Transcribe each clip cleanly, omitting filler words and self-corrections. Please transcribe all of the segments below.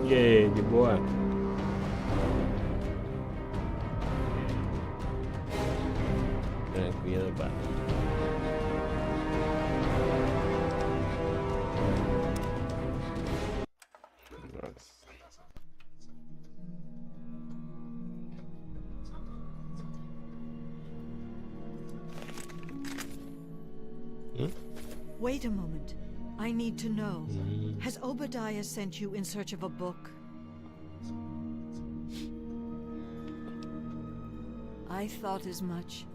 E aí, de boa? Tranquilo, pá. Wait a moment. I need to know. Has Obadiah sent you in search of a book? I thought as much.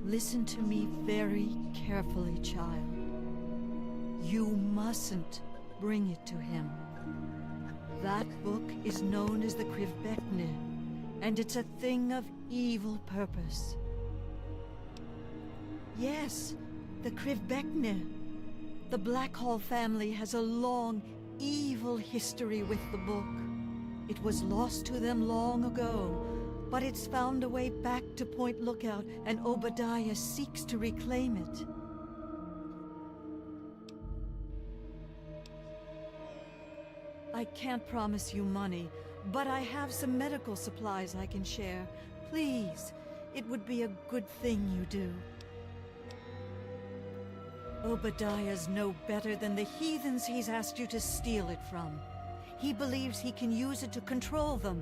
Listen to me very carefully, child. You mustn't bring it to him. That book is known as the Krivbekne, and it's a thing of evil purpose. Yes, the Krivbekne. The Blackhall family has a long, evil history with the book. It was lost to them long ago, but it's found a way back to Point Lookout, and Obadiah seeks to reclaim it. I can't promise you money, but I have some medical supplies I can share. Please, it would be a good thing you do. Obadiah's no better than the heathens he's asked you to steal it from. He believes he can use it to control them,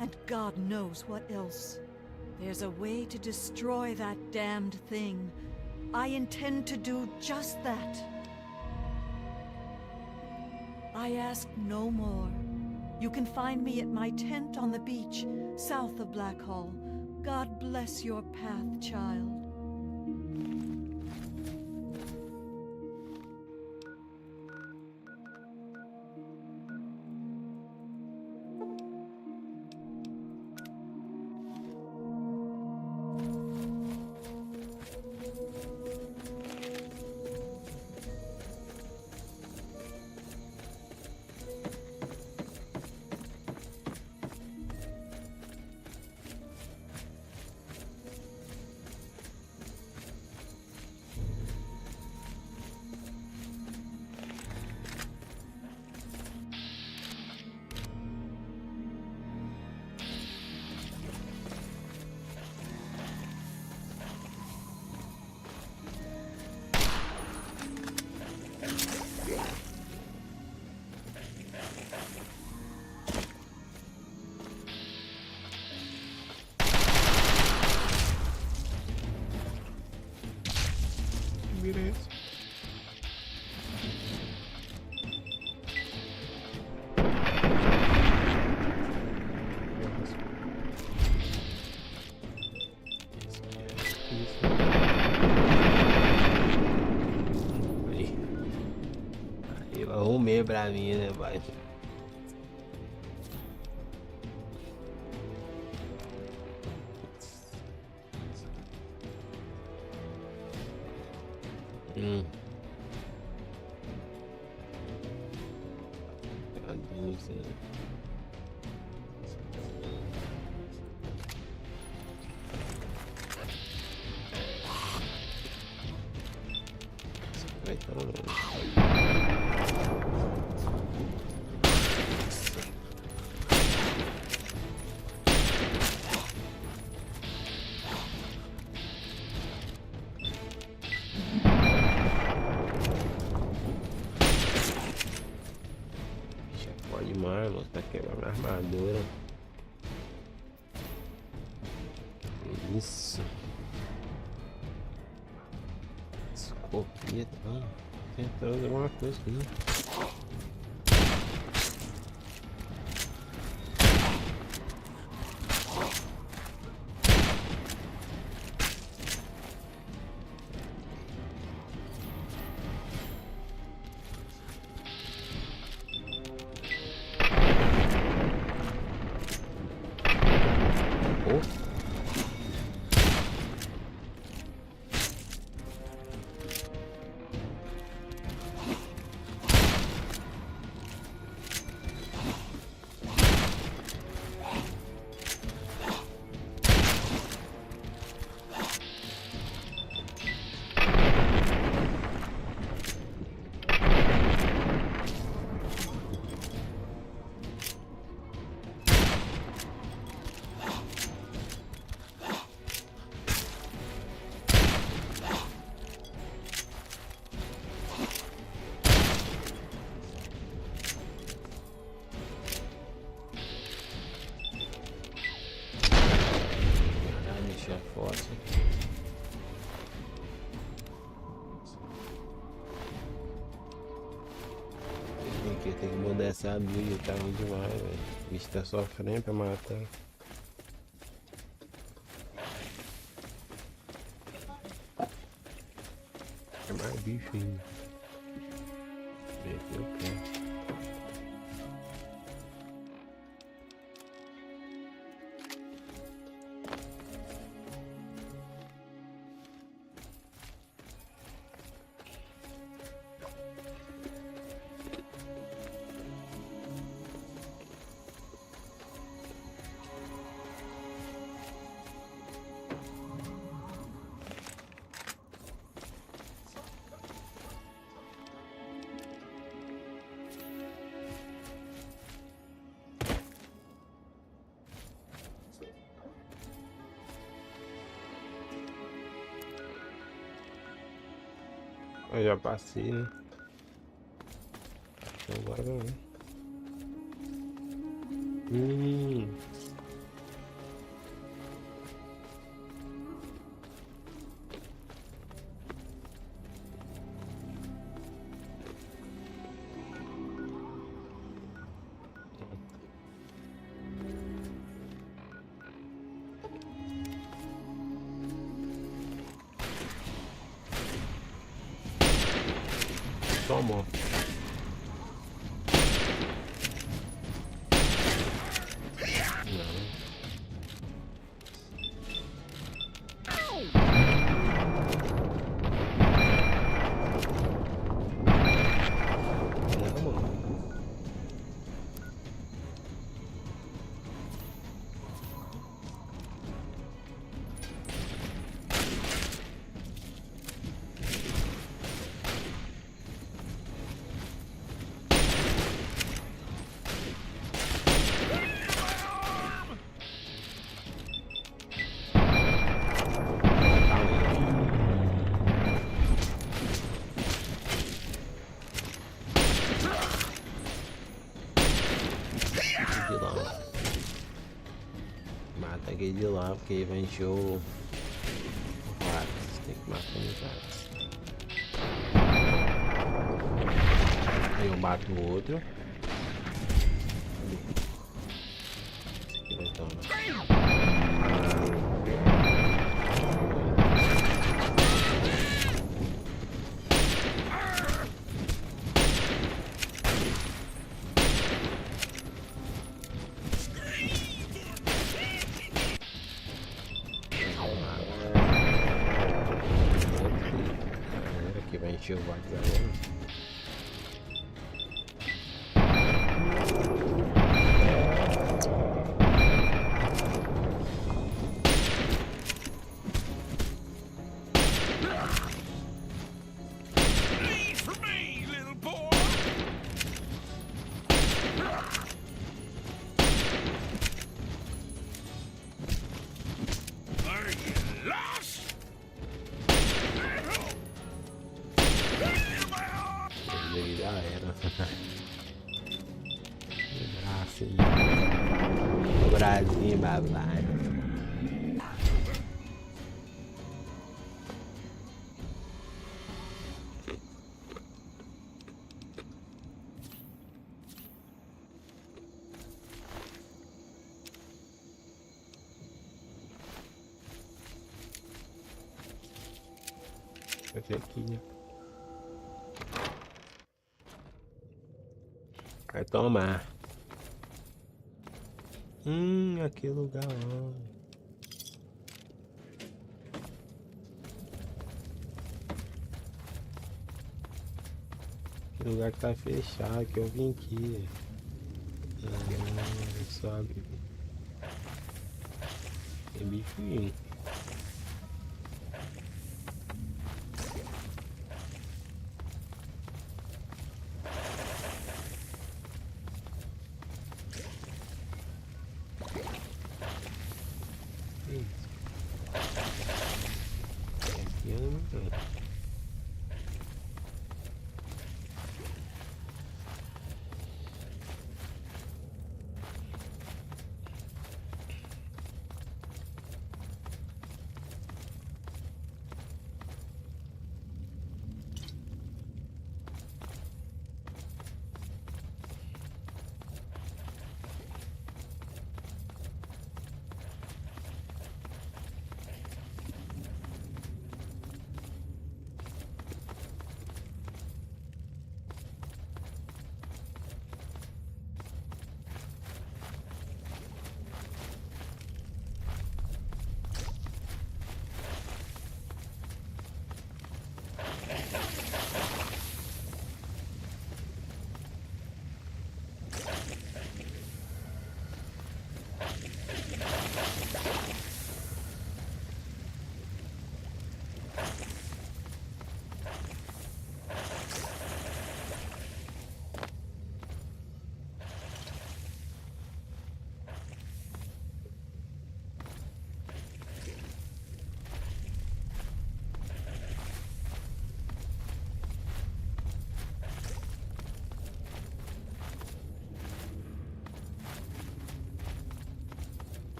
and God knows what else. There's a way to destroy that damned thing. I intend to do just that. I ask no more. You can find me at my tent on the beach, south of Blackhall. God bless your path, child. Vira esse. Aí arrumei pra mim, né, pai? Demais, mano, tá quebrando a armadura. Que isso? Escopeta, mano. Tentando alguma coisa aqui. Essa build tá ruim demais, velho. O bicho tá sofrendo pra matar. É mais bicho ainda. Meteu o pé. Eu já passei, né? Então agora vamos. Tomou. Mata aquele de lá, porque ele vai encher o Vargas. Tem que matar o Vargas. Aí eu mato o outro. Esse aqui vai tomar. Vai encher o Vargas agora. Ele já era. O bracinho babado. Esse aqui. Vai tomar. Aqui é lugar ó. Que lugar que tá fechado, que eu vim aqui. Sobe. Tem bicho.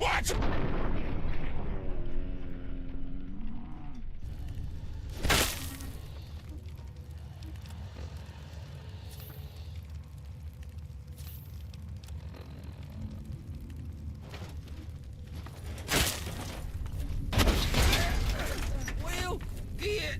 What? Will, get.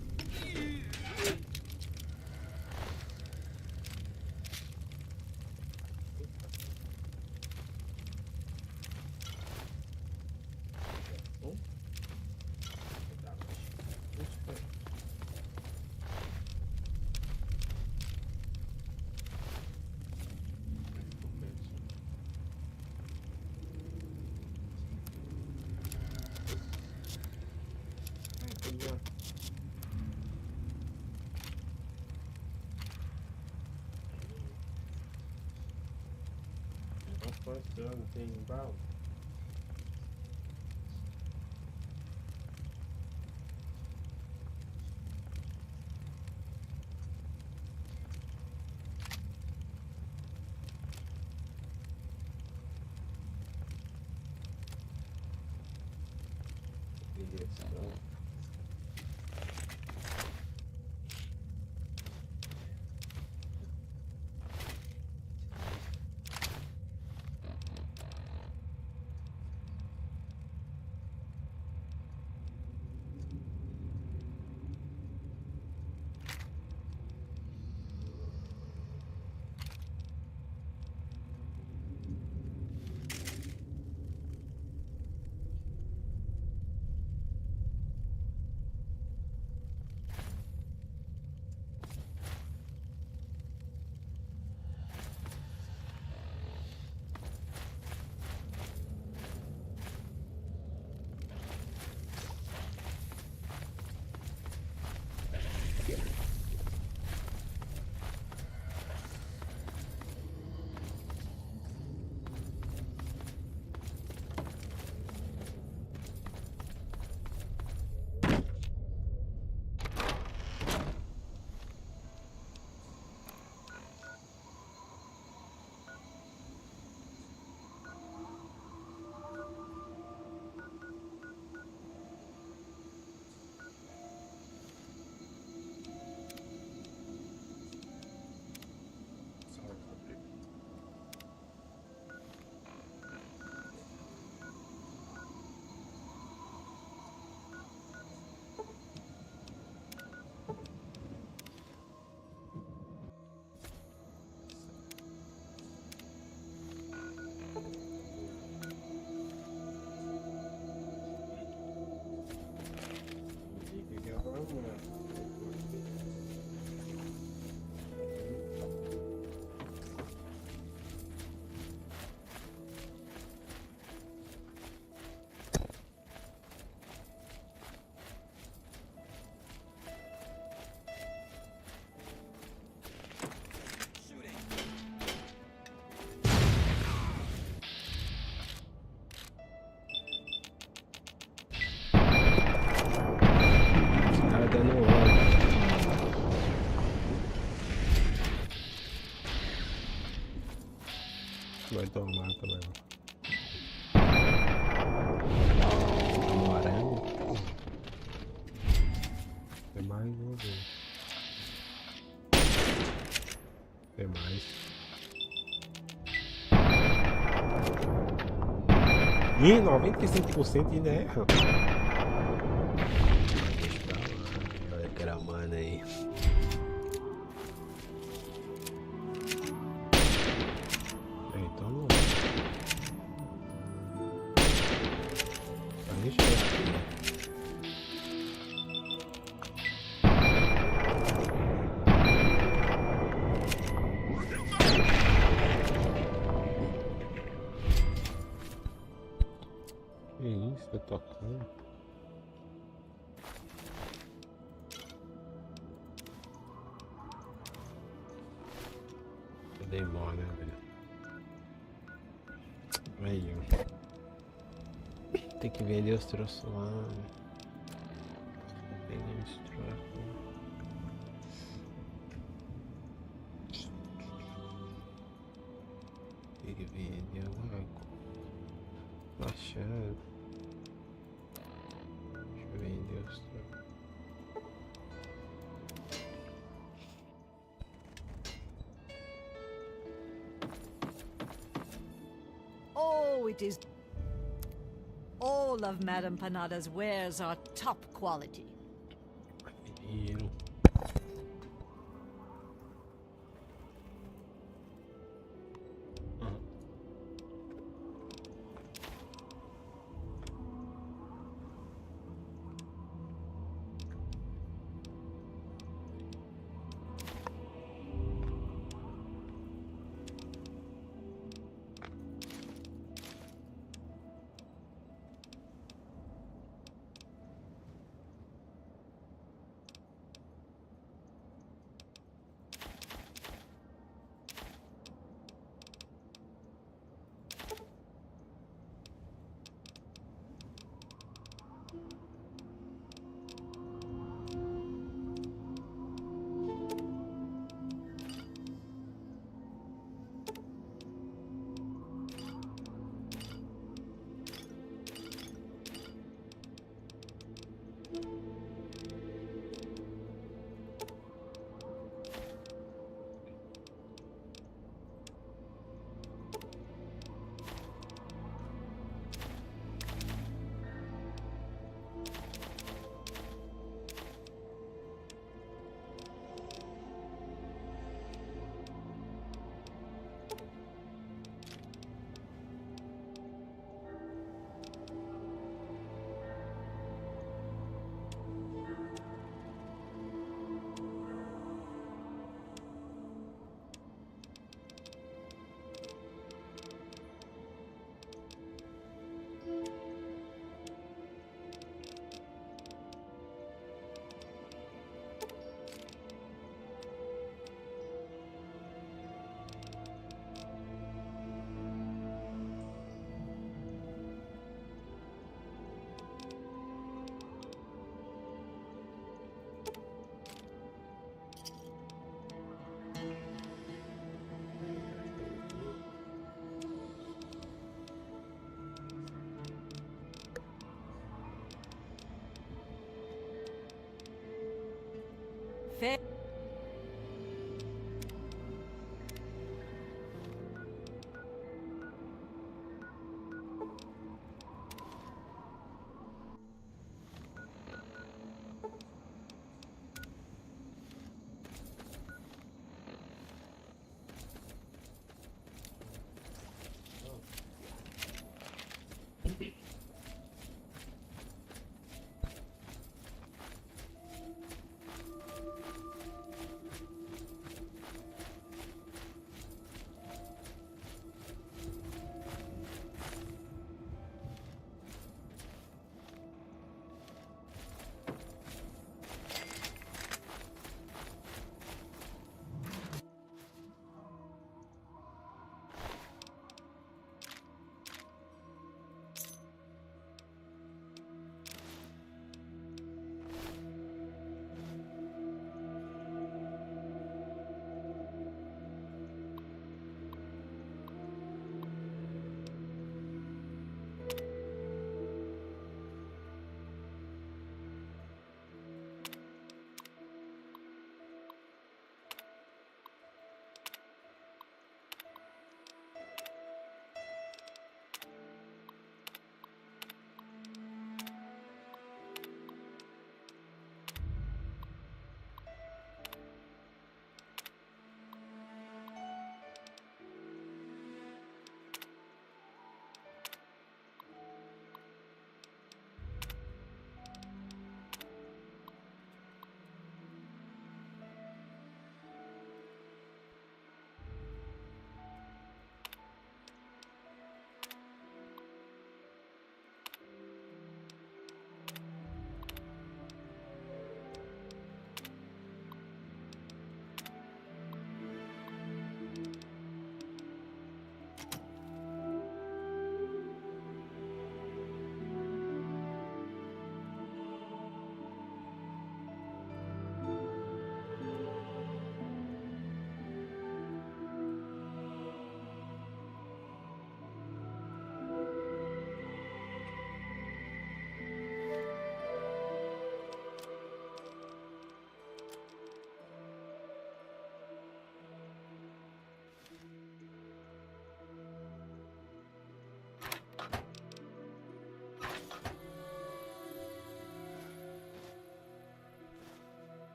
What's the other thing about? Yes, cara dando ódio. Vai tomar também. Amarelo. Tem mais uma vez. Tem mais. Ih, 95% ainda erra. Deixa pra lá, olha gramando aí. Então não. Deixa eu ver. Que isso, tá tocando? Demora, né, velho? Aí, ó. Tem que vender os troços lá. Vender os troços. Tem que vender alguma coisa. Machado. Deixa eu vender os trocos. Oh, it is. All of Madame Panada's wares are top quality. Menino. Ah.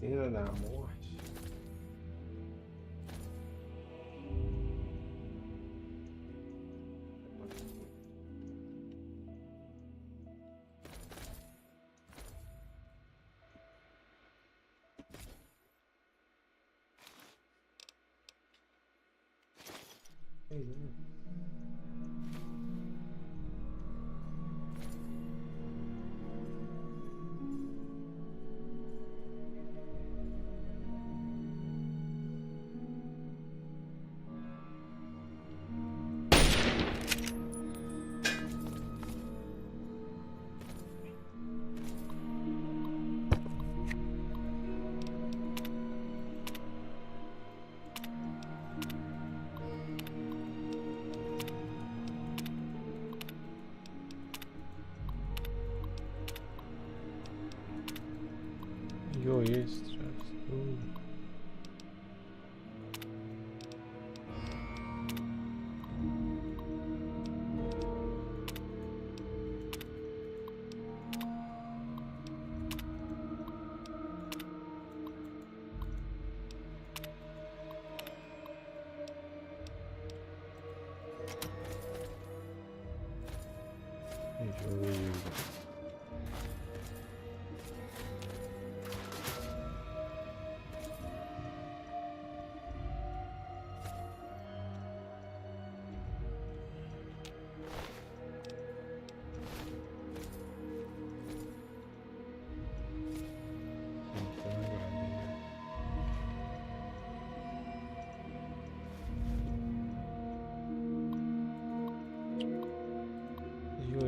Cena da morte. Jo, extras.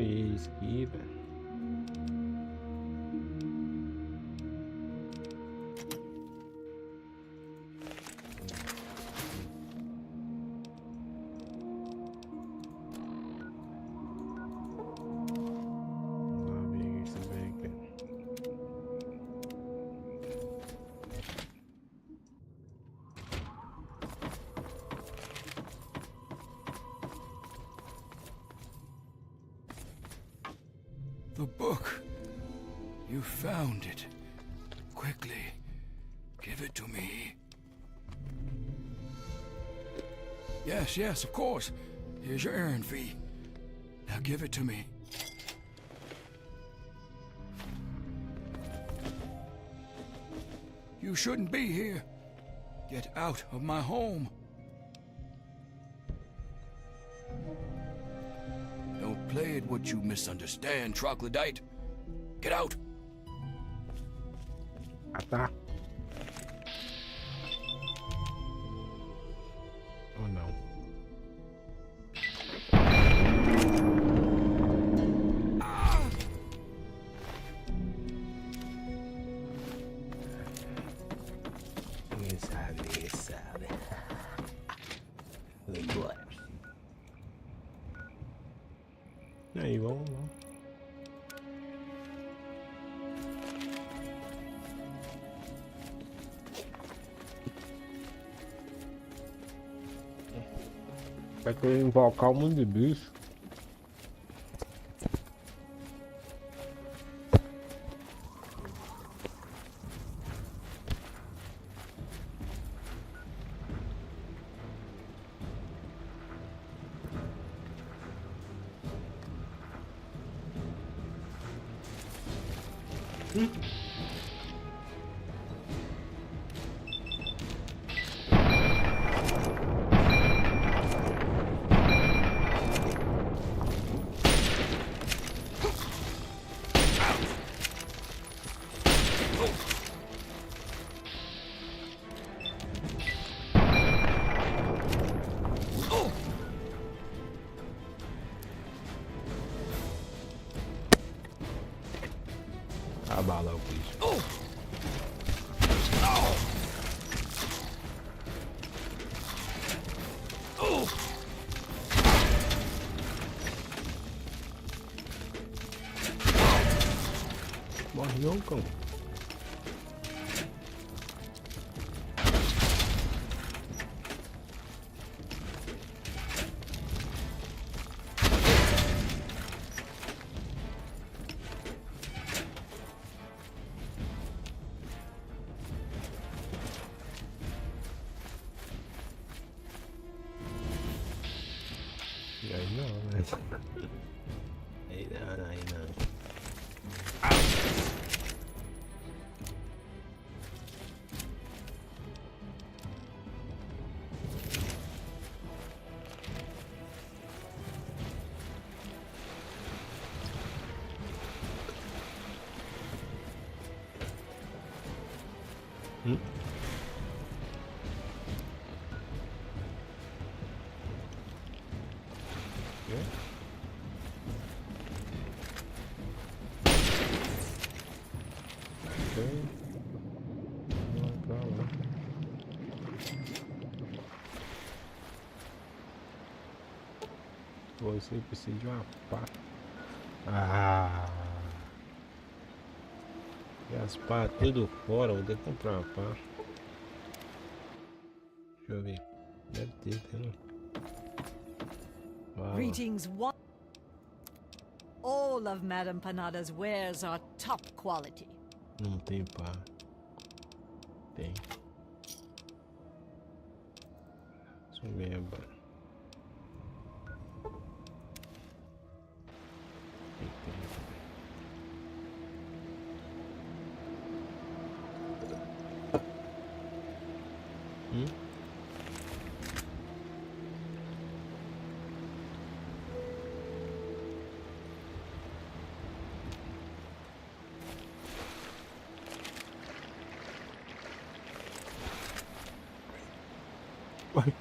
Esquiva. The book. You found it. Quickly, give it to me. Yes, of course. Here's your errand fee. Now give it to me. You shouldn't be here. Get out of my home. Don't play at what you misunderstand, troglodyte. Get out. Tá. Oh não. Ninguém sabe. Agora. Aí, vamos lá. Vai querer invocar um monte de bicho. Abalou, bicho. Morreu, cão. Hmm? Yeah. Okay. No problem. Você precisa de uma pá. Ah! E as pás tudo fora, vou ter que comprar uma pá. Deixa eu ver. Deve ter, tem não. Fala. Greetings, one. All of Madame Panada's wares are top quality. Não tem pá. Tem. Deixa eu ver agora. Hum? Vai.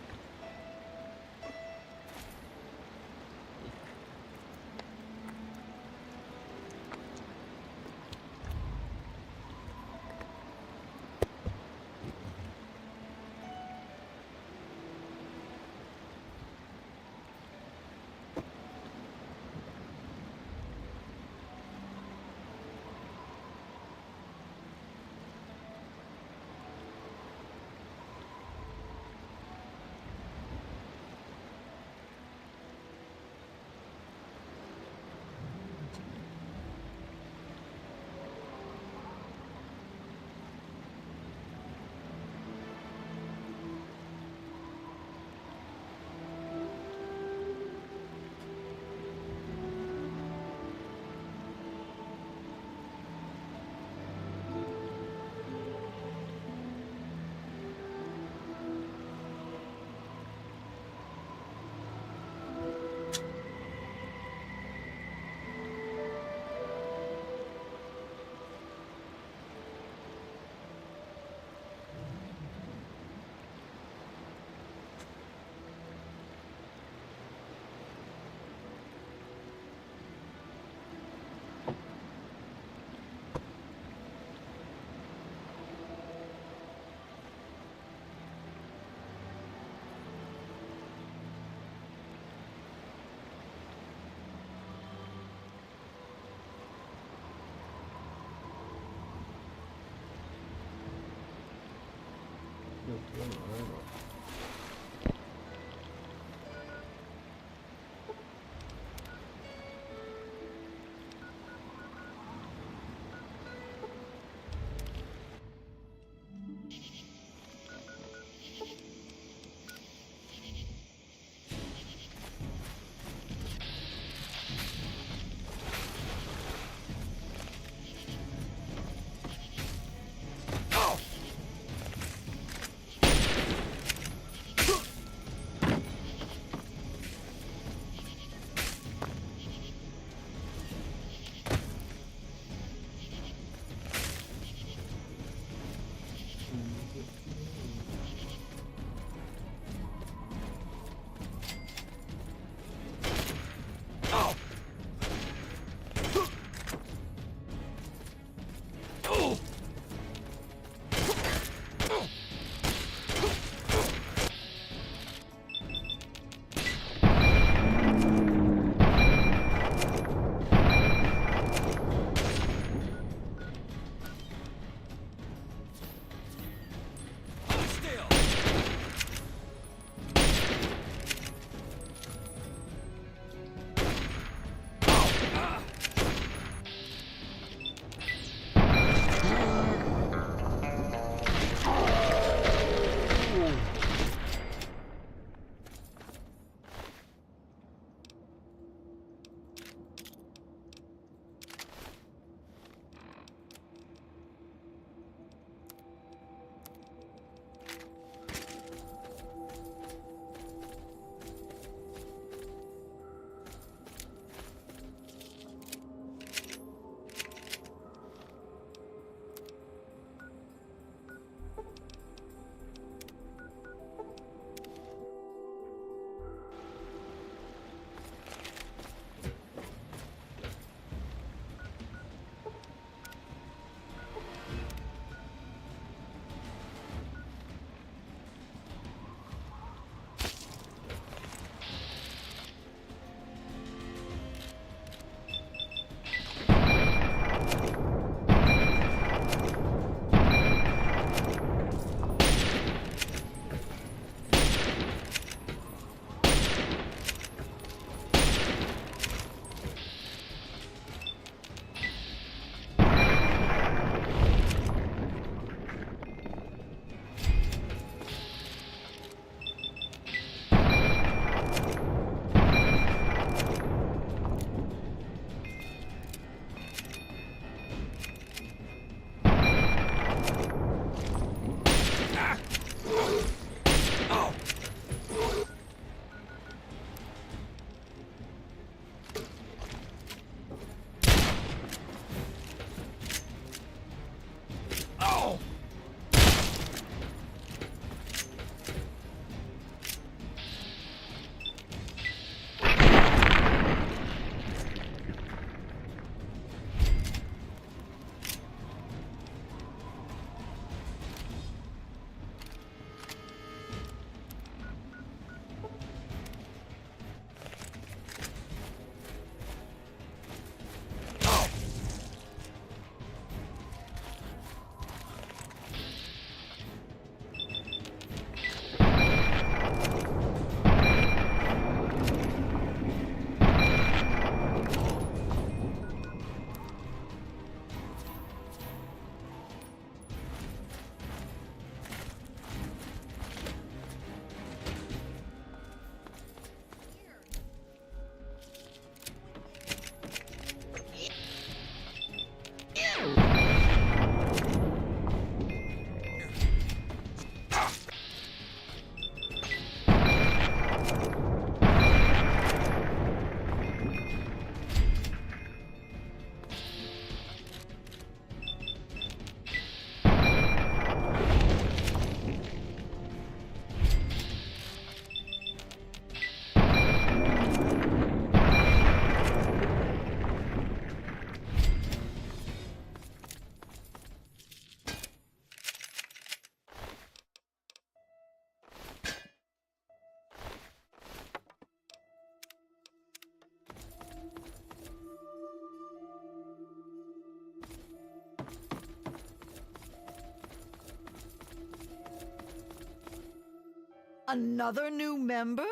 Another new member?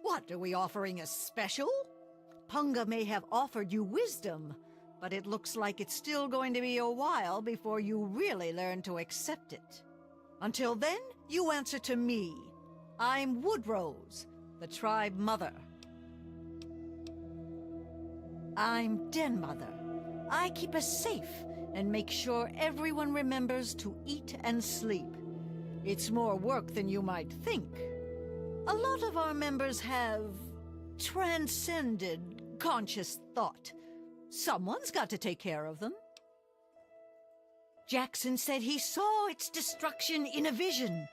What, are we offering a special? Punga may have offered you wisdom, but it looks like it's still going to be a while before you really learn to accept it. Until then, you answer to me. I'm Woodrose, the tribe mother. I'm Den Mother. I keep us safe and make sure everyone remembers to eat and sleep. It's more work than you might think. A lot of our members have transcended conscious thought. Someone's got to take care of them. Jackson said he saw its destruction in a vision.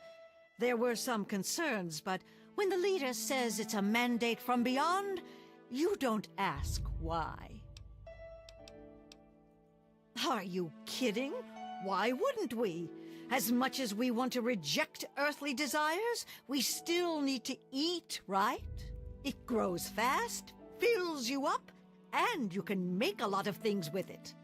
There were some concerns, but when the leader says it's a mandate from beyond, you don't ask why. Are you kidding? Why wouldn't we? As much as we want to reject earthly desires, we still need to eat, right? It grows fast, fills you up, and you can make a lot of things with it.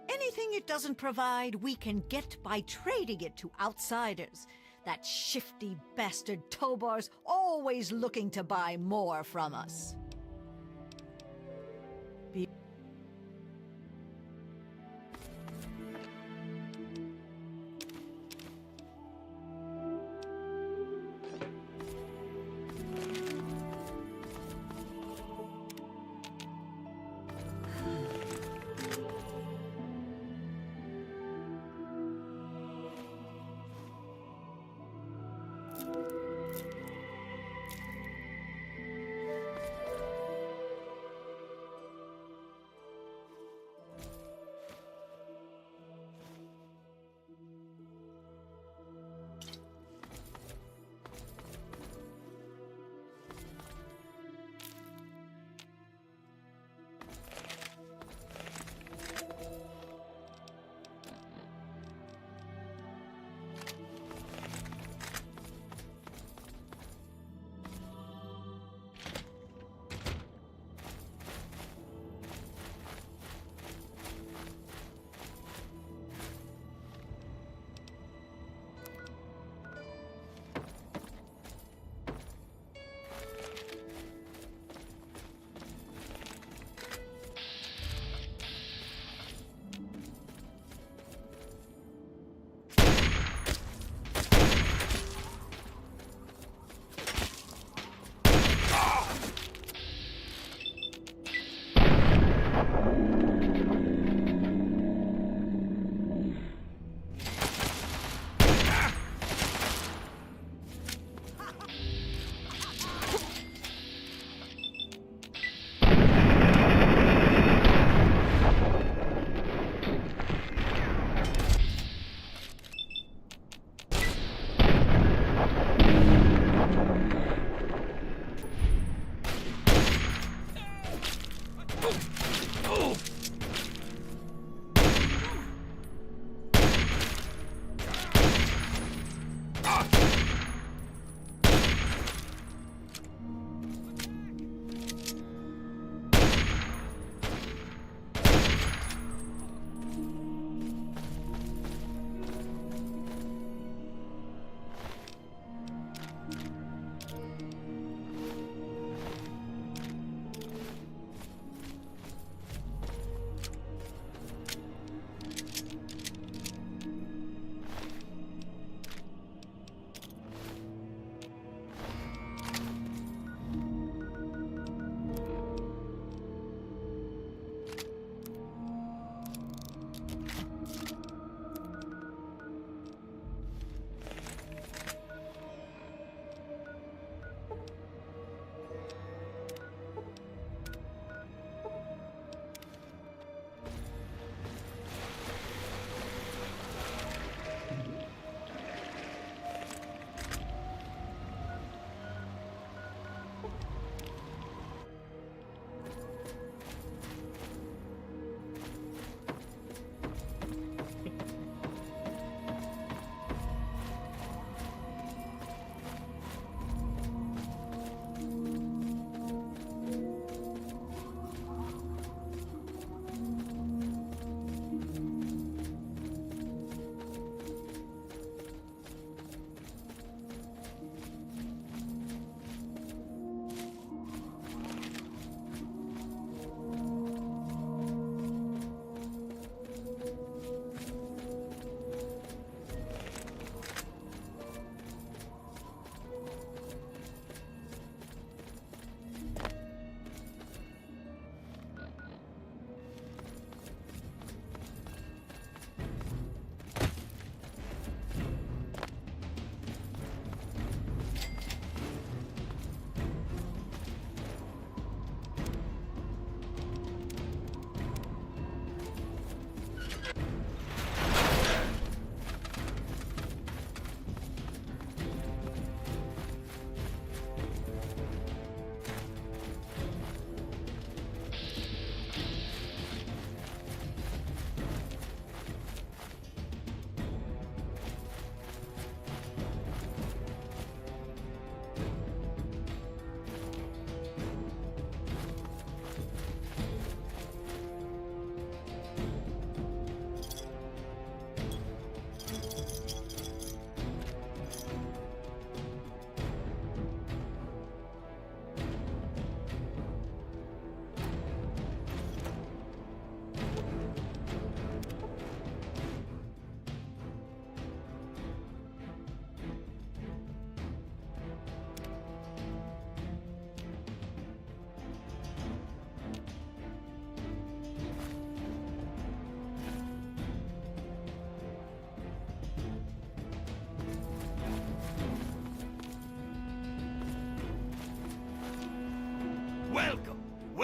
Anything it doesn't provide, we can get by trading it to outsiders. That shifty bastard Tobar's always looking to buy more from us.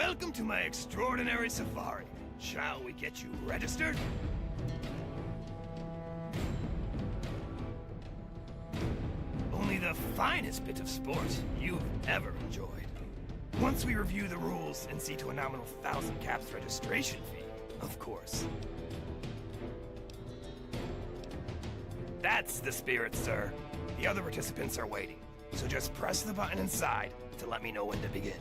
Welcome to my extraordinary safari. Shall we get you registered? Only the finest bit of sport you've ever enjoyed. Once we review the rules and see to a nominal 1,000 caps registration fee, of course. That's the spirit, sir. The other participants are waiting, so just press the button inside to let me know when to begin.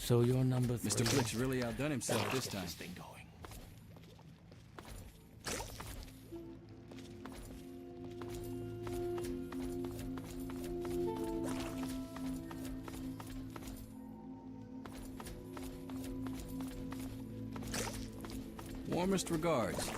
So you're number 3. Mr. Flick's really outdone himself this time. This thing going. Warmest regards.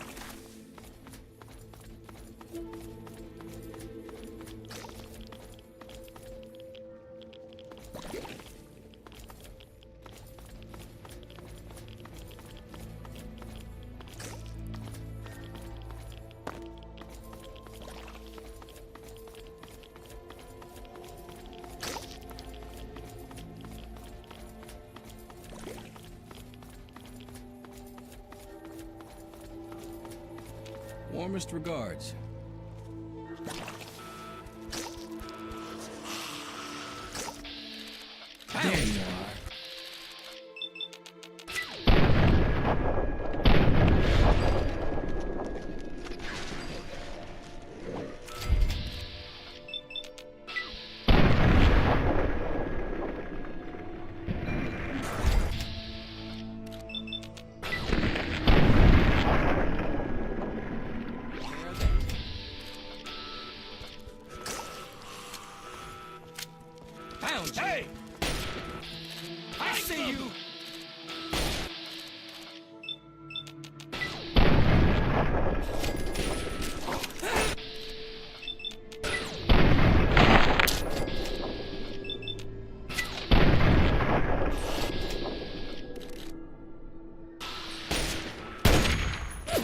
Warmest regards. There you are. Hey! I see you!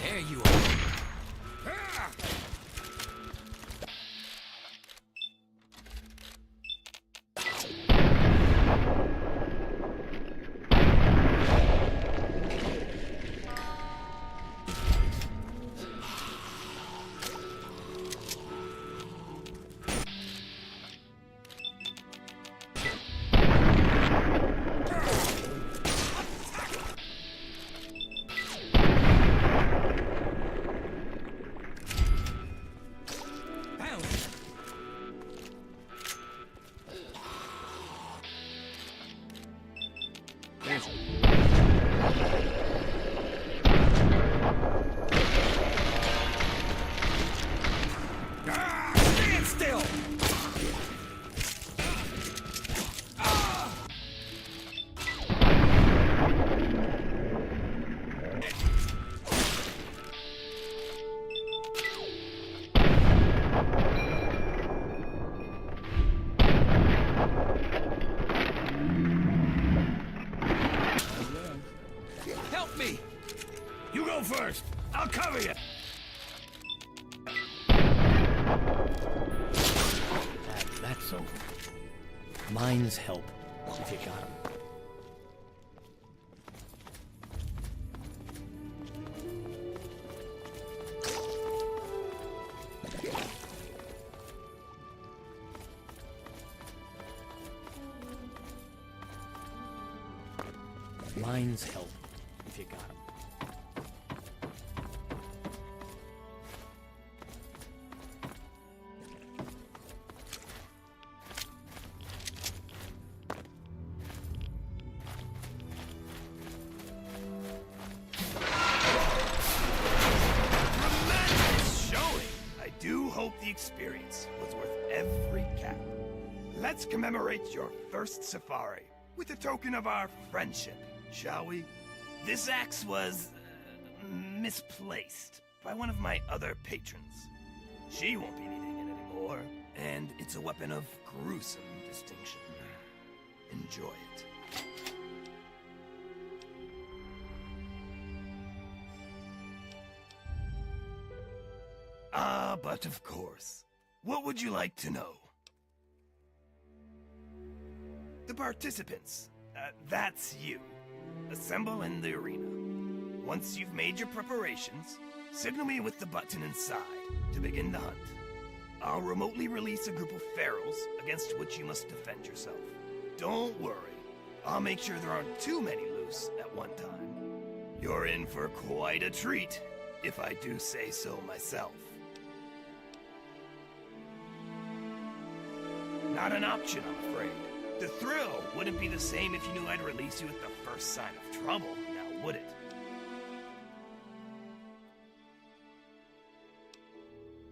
There you are. Stand still! Help me! You go first. I'll cover you. That's over. Mine's help, if you got 'em. Mine's help, if you got 'em. Tremendous showing! I do hope the experience was worth every cap. Let's commemorate your first safari with a token of our friendship, shall we? This axe was misplaced by one of my other patrons. She won't be needing it anymore, and it's a weapon of gruesome distinction. Enjoy it. Ah, but of course. What would you like to know? The participants, that's you, assemble in the arena. Once you've made your preparations, signal me with the button inside to begin the hunt. I'll remotely release a group of ferals against which you must defend yourself. Don't worry, I'll make sure there aren't too many loose at one time. You're in for quite a treat, if I do say so myself. Not an option, I'm afraid. The thrill wouldn't be the same if you knew I'd release you at the first sign of trouble, now would it?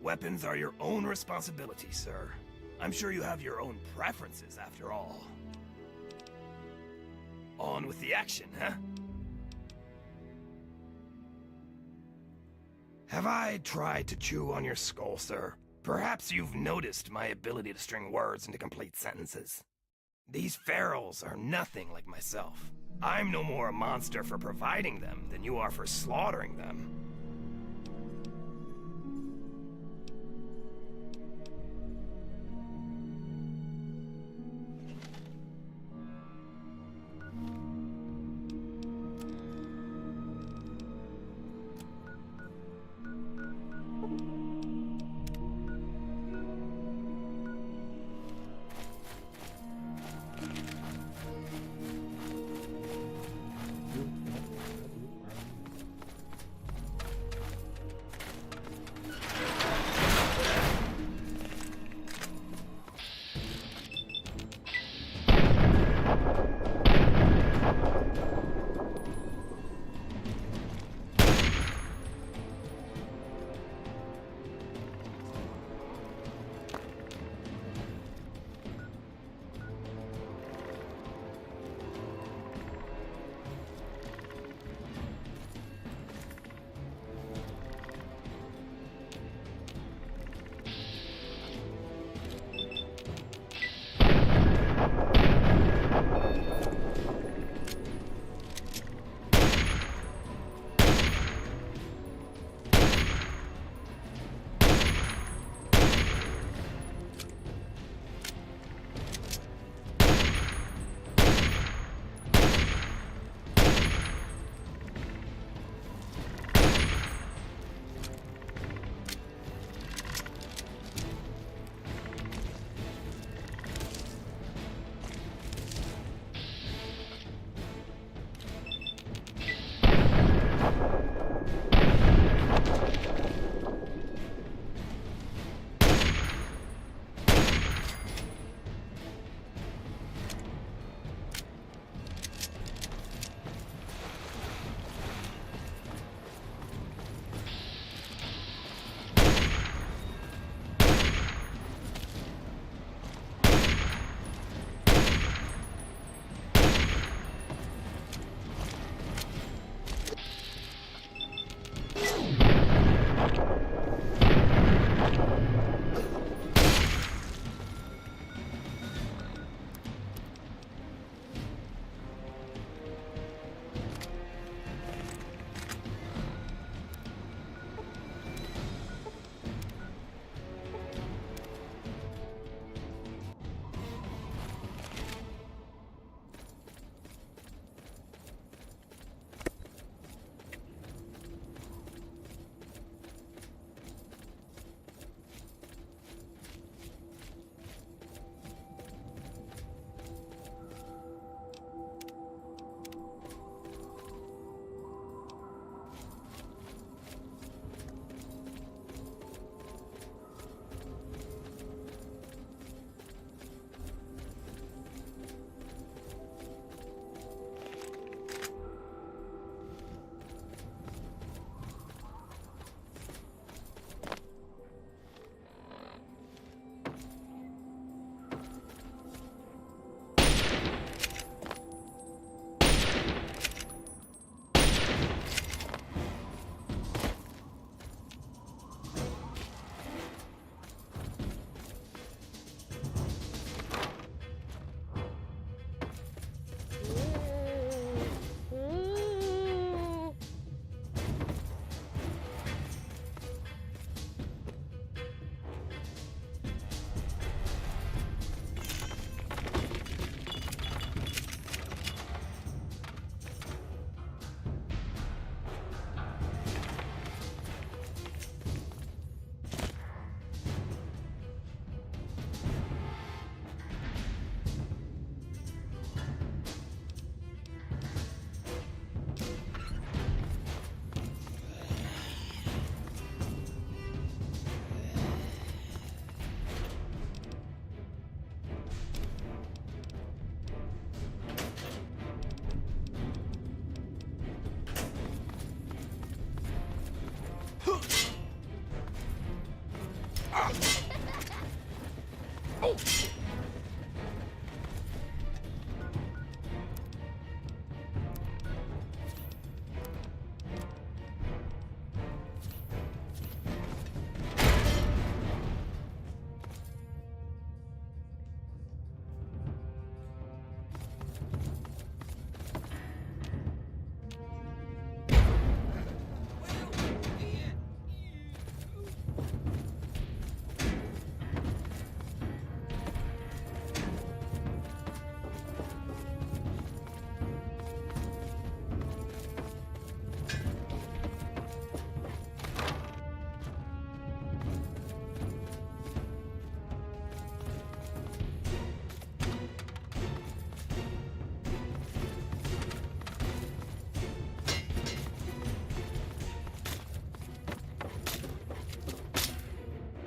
Weapons are your own responsibility, sir. I'm sure you have your own preferences, after all. On with the action, huh? Have I tried to chew on your skull, sir? Perhaps you've noticed my ability to string words into complete sentences. These ferals are nothing like myself. I'm no more a monster for providing them than you are for slaughtering them.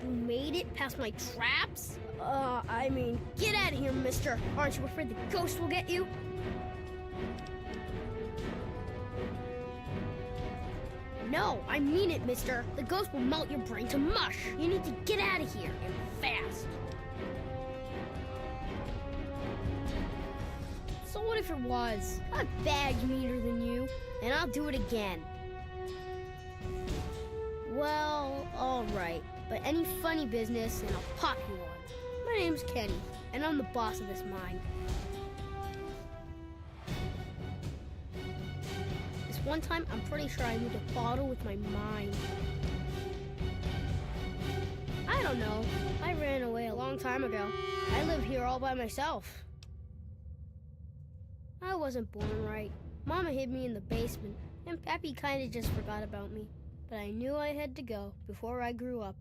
You made it past my traps? I mean, get out of here, mister. Aren't you afraid the ghost will get you? No, I mean it, mister. The ghost will melt your brain to mush. You need to get out of here, and fast. So what if it was? I bagged meaner than you, and I'll do it again. Well, all right. But any funny business, and I'll pop you one. My name's Kenny, and I'm the boss of this mine. This one time, I'm pretty sure I moved a bottle with my mind. I don't know. I ran away a long time ago. I live here all by myself. I wasn't born right. Mama hid me in the basement, and Pappy kinda just forgot about me. But I knew I had to go before I grew up.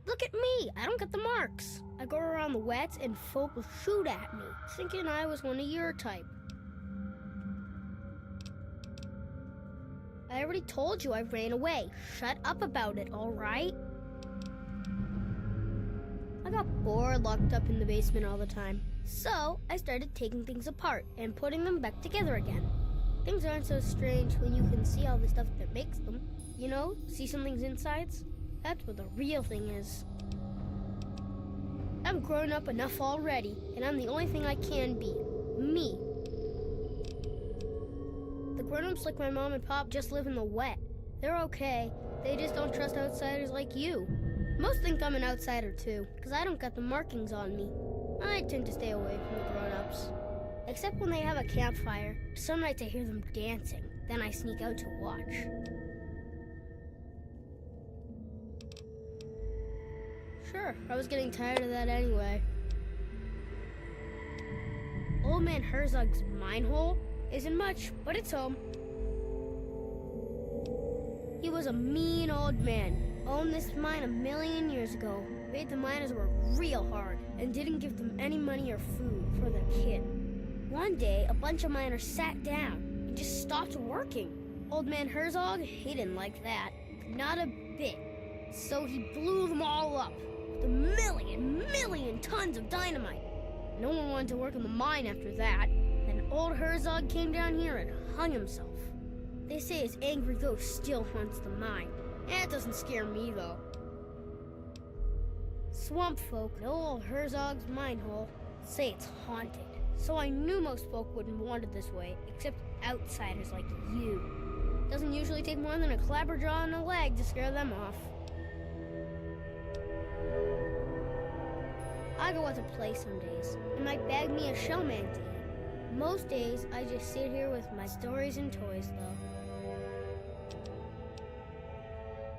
Look at me! I don't get the marks. I go around the wets and folk will shoot at me, thinking I was one of your type. I already told you I ran away. Shut up about it, all right? I got bored locked up in the basement all the time. So I started taking things apart and putting them back together again. Things aren't so strange when you can see all the stuff that makes them. You know, see something's insides? That's what the real thing is. I'm grown up enough already, and I'm the only thing I can be. Me. The grown-ups like my mom and pop just live in the wet. They're okay. They just don't trust outsiders like you. Most think I'm an outsider too, because I don't got the markings on me. I tend to stay away from the grown-ups. Except when they have a campfire. Some nights I hear them dancing. Then I sneak out to watch. Sure, I was getting tired of that anyway. Old Man Herzog's mine hole isn't much, but it's home. He was a mean old man. Owned this mine 1,000,000 years ago. Made the miners work real hard and didn't give them any money or food for their kid. One day, a bunch of miners sat down and just stopped working. Old Man Herzog, he didn't like that. Not a bit. So he blew them all up with a million tons of dynamite. No one wanted to work in the mine after that. Then old Herzog came down here and hung himself. They say his angry ghost still haunts the mine. That doesn't scare me, though. Swamp folk know old Herzog's mine hole say it's haunted. So I knew most folk wouldn't want it this way, except outsiders like you. Doesn't usually take more than a clapperjaw and a leg to scare them off. I go out to play some days, and might bag me a shellman to eat. Most days, I just sit here with my stories and toys, though.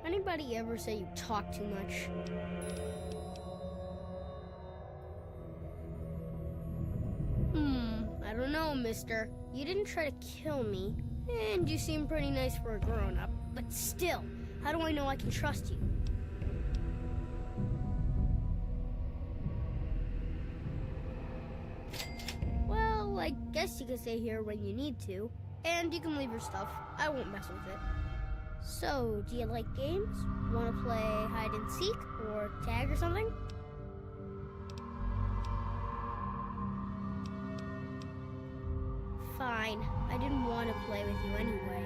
Anybody ever say you talk too much? I don't know, mister. You didn't try to kill me, and you seem pretty nice for a grown-up. But still, how do I know I can trust you? Well, I guess you can stay here when you need to, and you can leave your stuff. I won't mess with it. So, do you like games? Want to play hide and seek or tag or something? Fine. I didn't want to play with you anyway.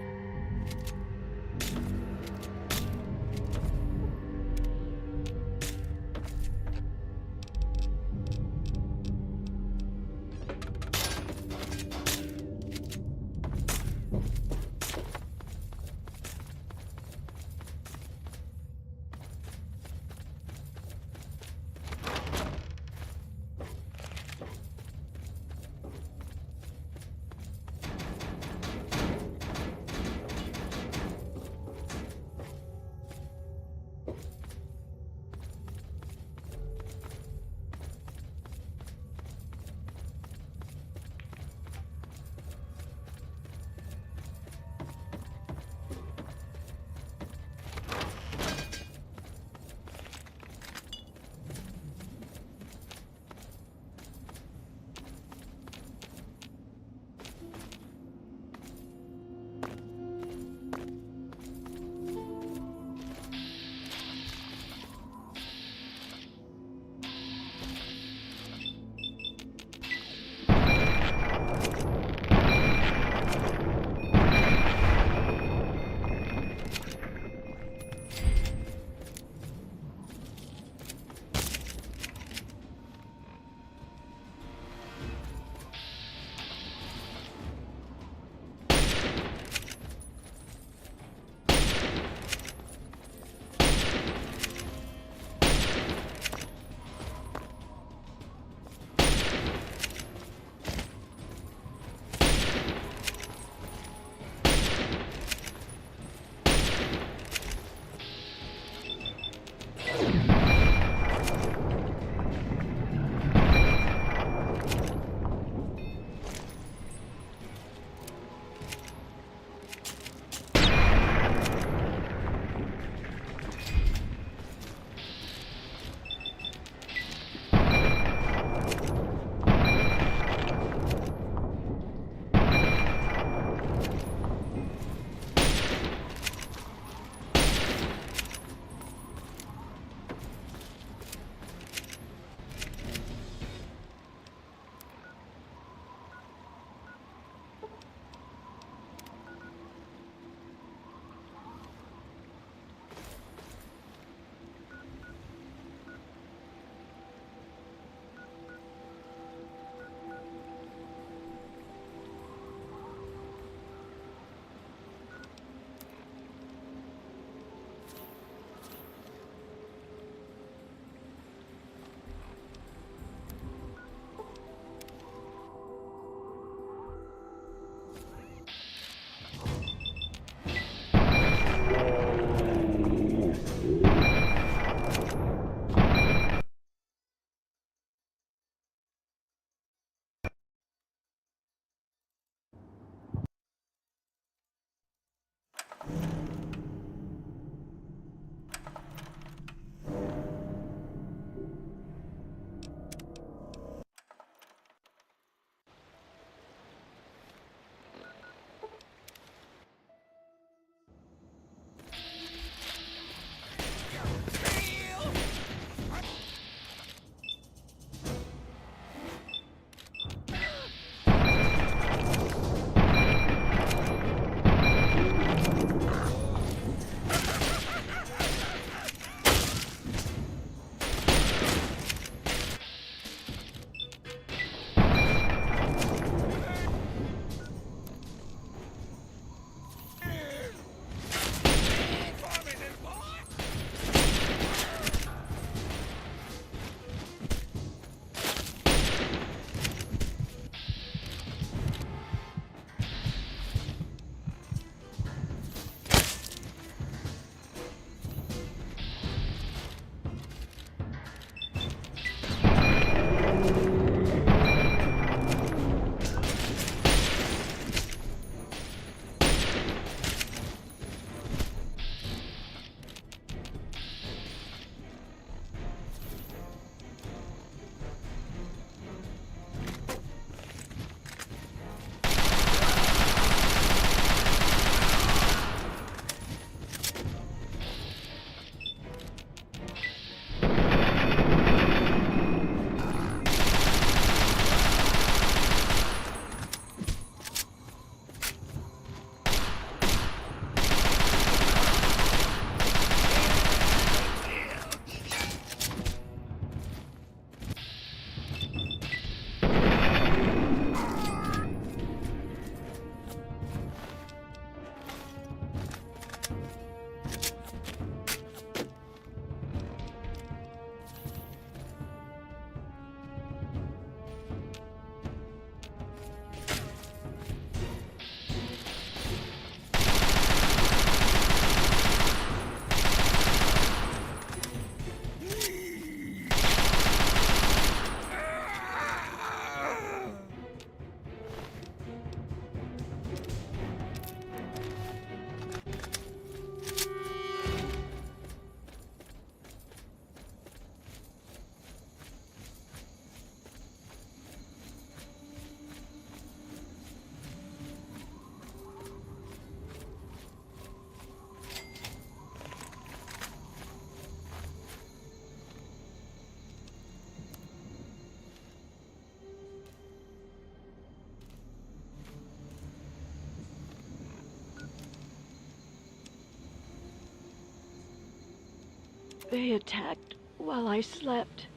They attacked while I slept.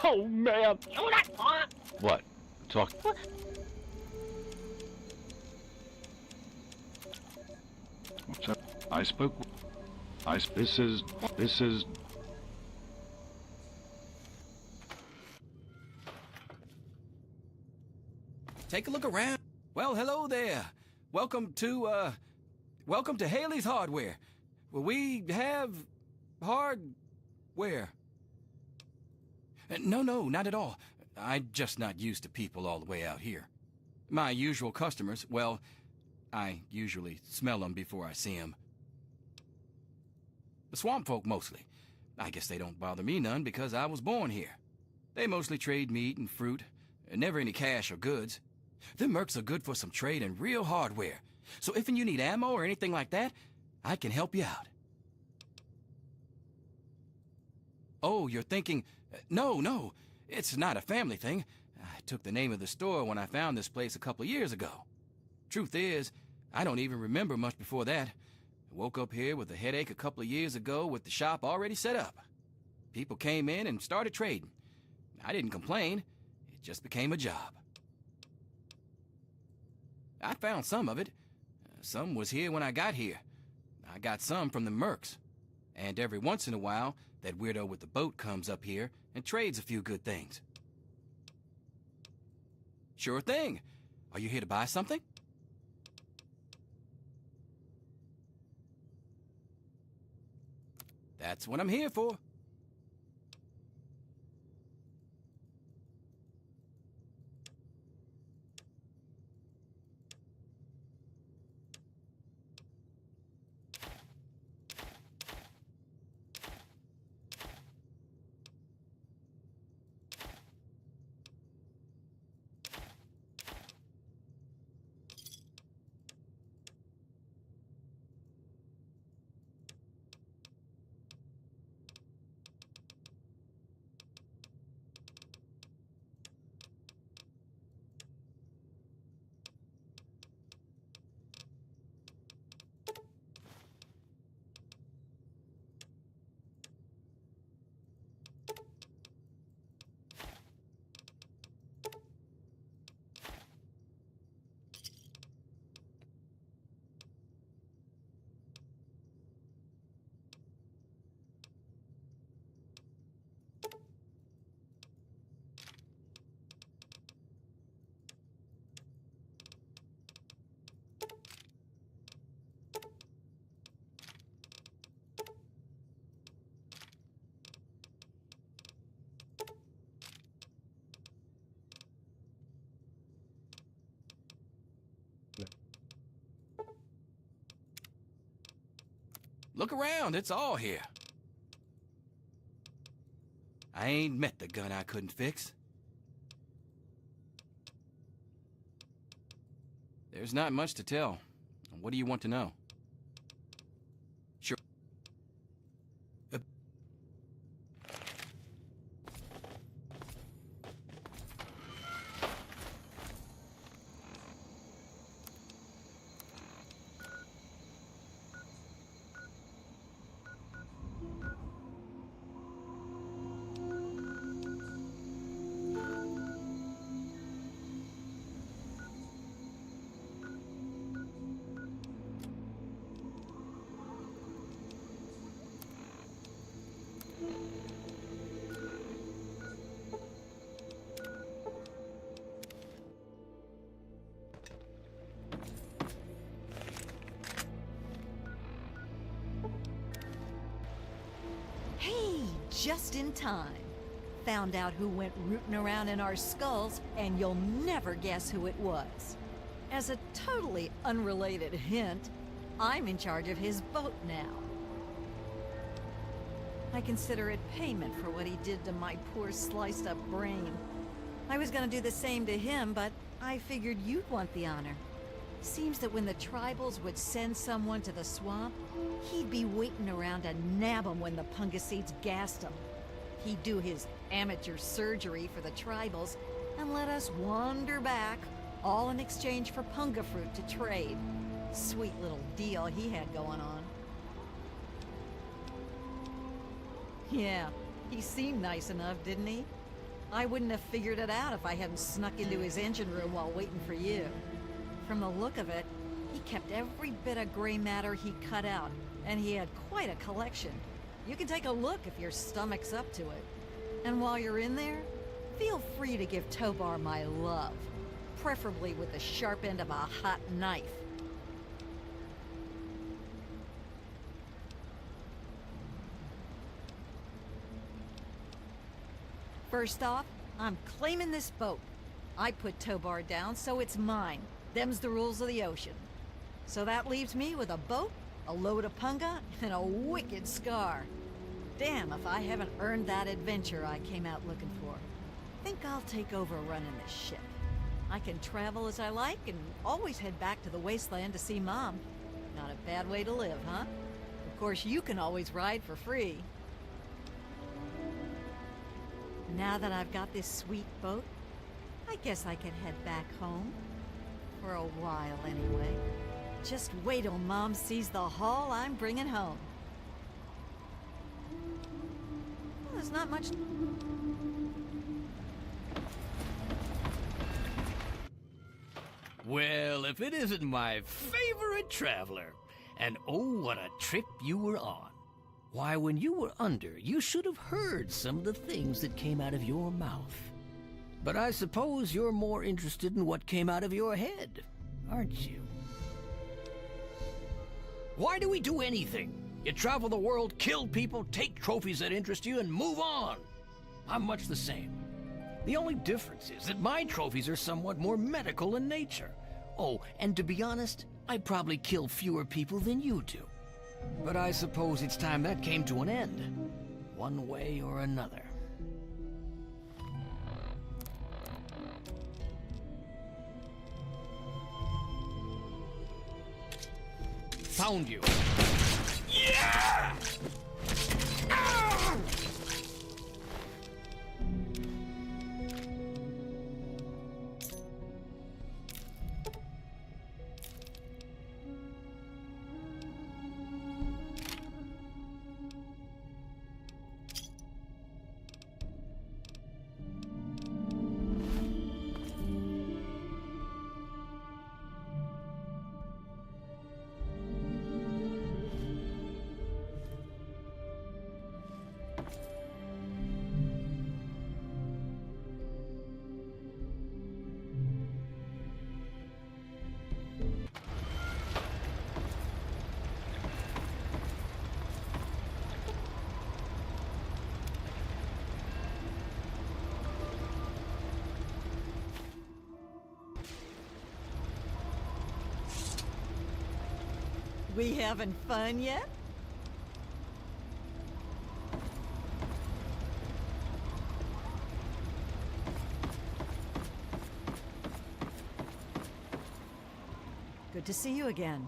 Oh, man. What? Talk. What's up? I spoke. This is. Take a look around. Well, hello there. Welcome to Haley's Hardware. Well, we have hardware. No, not at all. I'm just not used to people all the way out here. My usual customers, well, I usually smell them before I see them. The swamp folk mostly. I guess they don't bother me none because I was born here. They mostly trade meat and fruit, never any cash or goods. Them mercs are good for some trade and real hardware. So if you need ammo or anything like that, I can help you out. Oh, you're thinking, no, it's not a family thing. I took the name of the store when I found this place a couple of years ago. Truth is, I don't even remember much before that. I woke up here with a headache a couple of years ago with the shop already set up. People came in and started trading. I didn't complain. It just became a job. I found some of it. Some was here when I got here. I got some from the mercs. And every once in a while, that weirdo with the boat comes up here and trades a few good things. Sure thing. Are you here to buy something? That's what I'm here for. Look around, it's all here. I ain't met the gun I couldn't fix. There's not much to tell. What do you want to know? Sure. Hey, just in time. Found out who went rooting around in our skulls, and you'll never guess who it was. As a totally unrelated hint, I'm in charge of his boat now. I consider it payment for what he did to my poor sliced-up brain. I was gonna do the same to him, but I figured you'd want the honor. Seems that when the tribals would send someone to the swamp, he'd be waiting around to nab them when the Pungaseeds gassed him. He'd do his amateur surgery for the tribals, and let us wander back, all in exchange for punga fruit to trade. Sweet little deal he had going on. Yeah, he seemed nice enough, didn't he? I wouldn't have figured it out if I hadn't snuck into his engine room while waiting for you. From the look of it, he kept every bit of gray matter he cut out, and he had quite a collection. You can take a look if your stomach's up to it. And while you're in there, feel free to give Tobar my love, preferably with the sharp end of a hot knife. First off, I'm claiming this boat. I put Tobar down, so it's mine. Them's the rules of the ocean. So that leaves me with a boat, a load of punga, and a wicked scar. Damn if I haven't earned that adventure I came out looking for. Think I'll take over running this ship. I can travel as I like and always head back to the wasteland to see Mom. Not a bad way to live, huh? Of course, you can always ride for free. Now that I've got this sweet boat, I guess I can head back home. For a while, anyway. Just wait till Mom sees the haul I'm bringing home. Well, there's not much... Well, if it isn't my favorite traveler. And oh, what a trip you were on. Why, when you were under, you should have heard some of the things that came out of your mouth. But I suppose you're more interested in what came out of your head, aren't you? Why do we do anything? You travel the world, kill people, take trophies that interest you, and move on. I'm much the same. The only difference is that my trophies are somewhat more medical in nature. Oh, and to be honest, I probably kill fewer people than you do. But I suppose it's time that came to an end, one way or another. Found you. Yeah! Ah! We having fun yet? Good to see you again.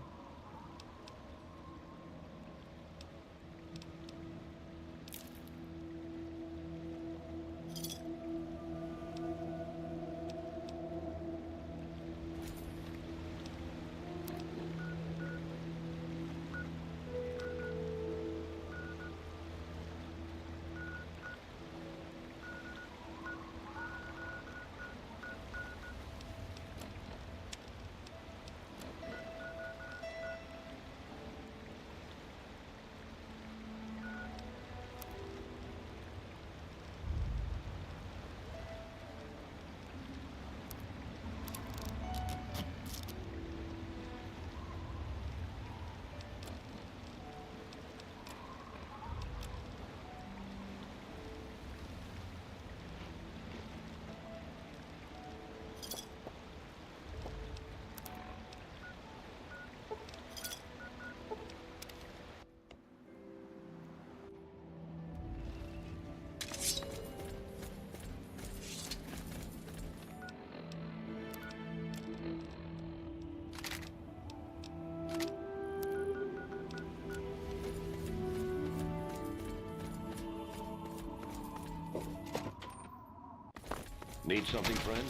Need something, friend?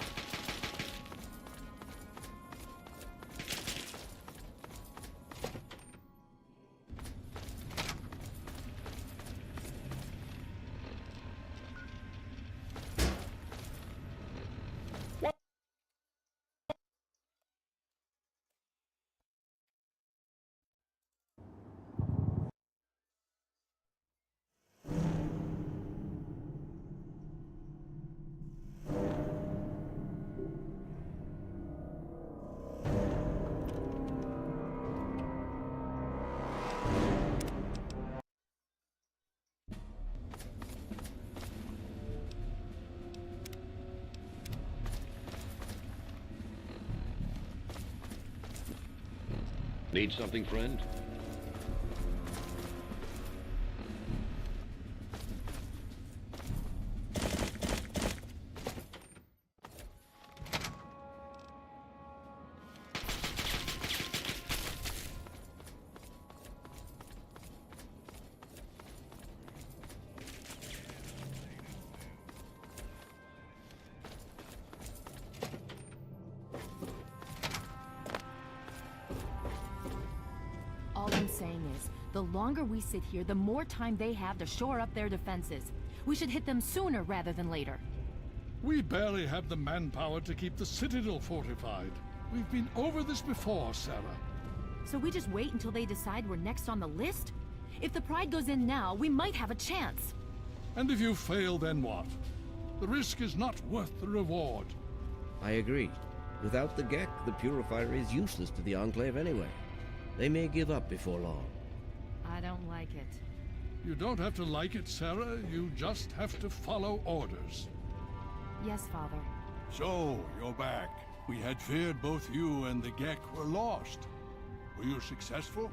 Need something, friend? All I'm saying is, the longer we sit here, the more time they have to shore up their defenses. We should hit them sooner rather than later. We barely have the manpower to keep the Citadel fortified. We've been over this before, Sarah. So we just wait until they decide we're next on the list? If the Pride goes in now, we might have a chance. And if you fail, then what? The risk is not worth the reward. I agree. Without the Gek, the Purifier is useless to the Enclave anyway. They may give up before long. I don't like it. You don't have to like it, Sarah. You just have to follow orders. Yes, Father. So, you're back. We had feared both you and the Gek were lost. Were you successful?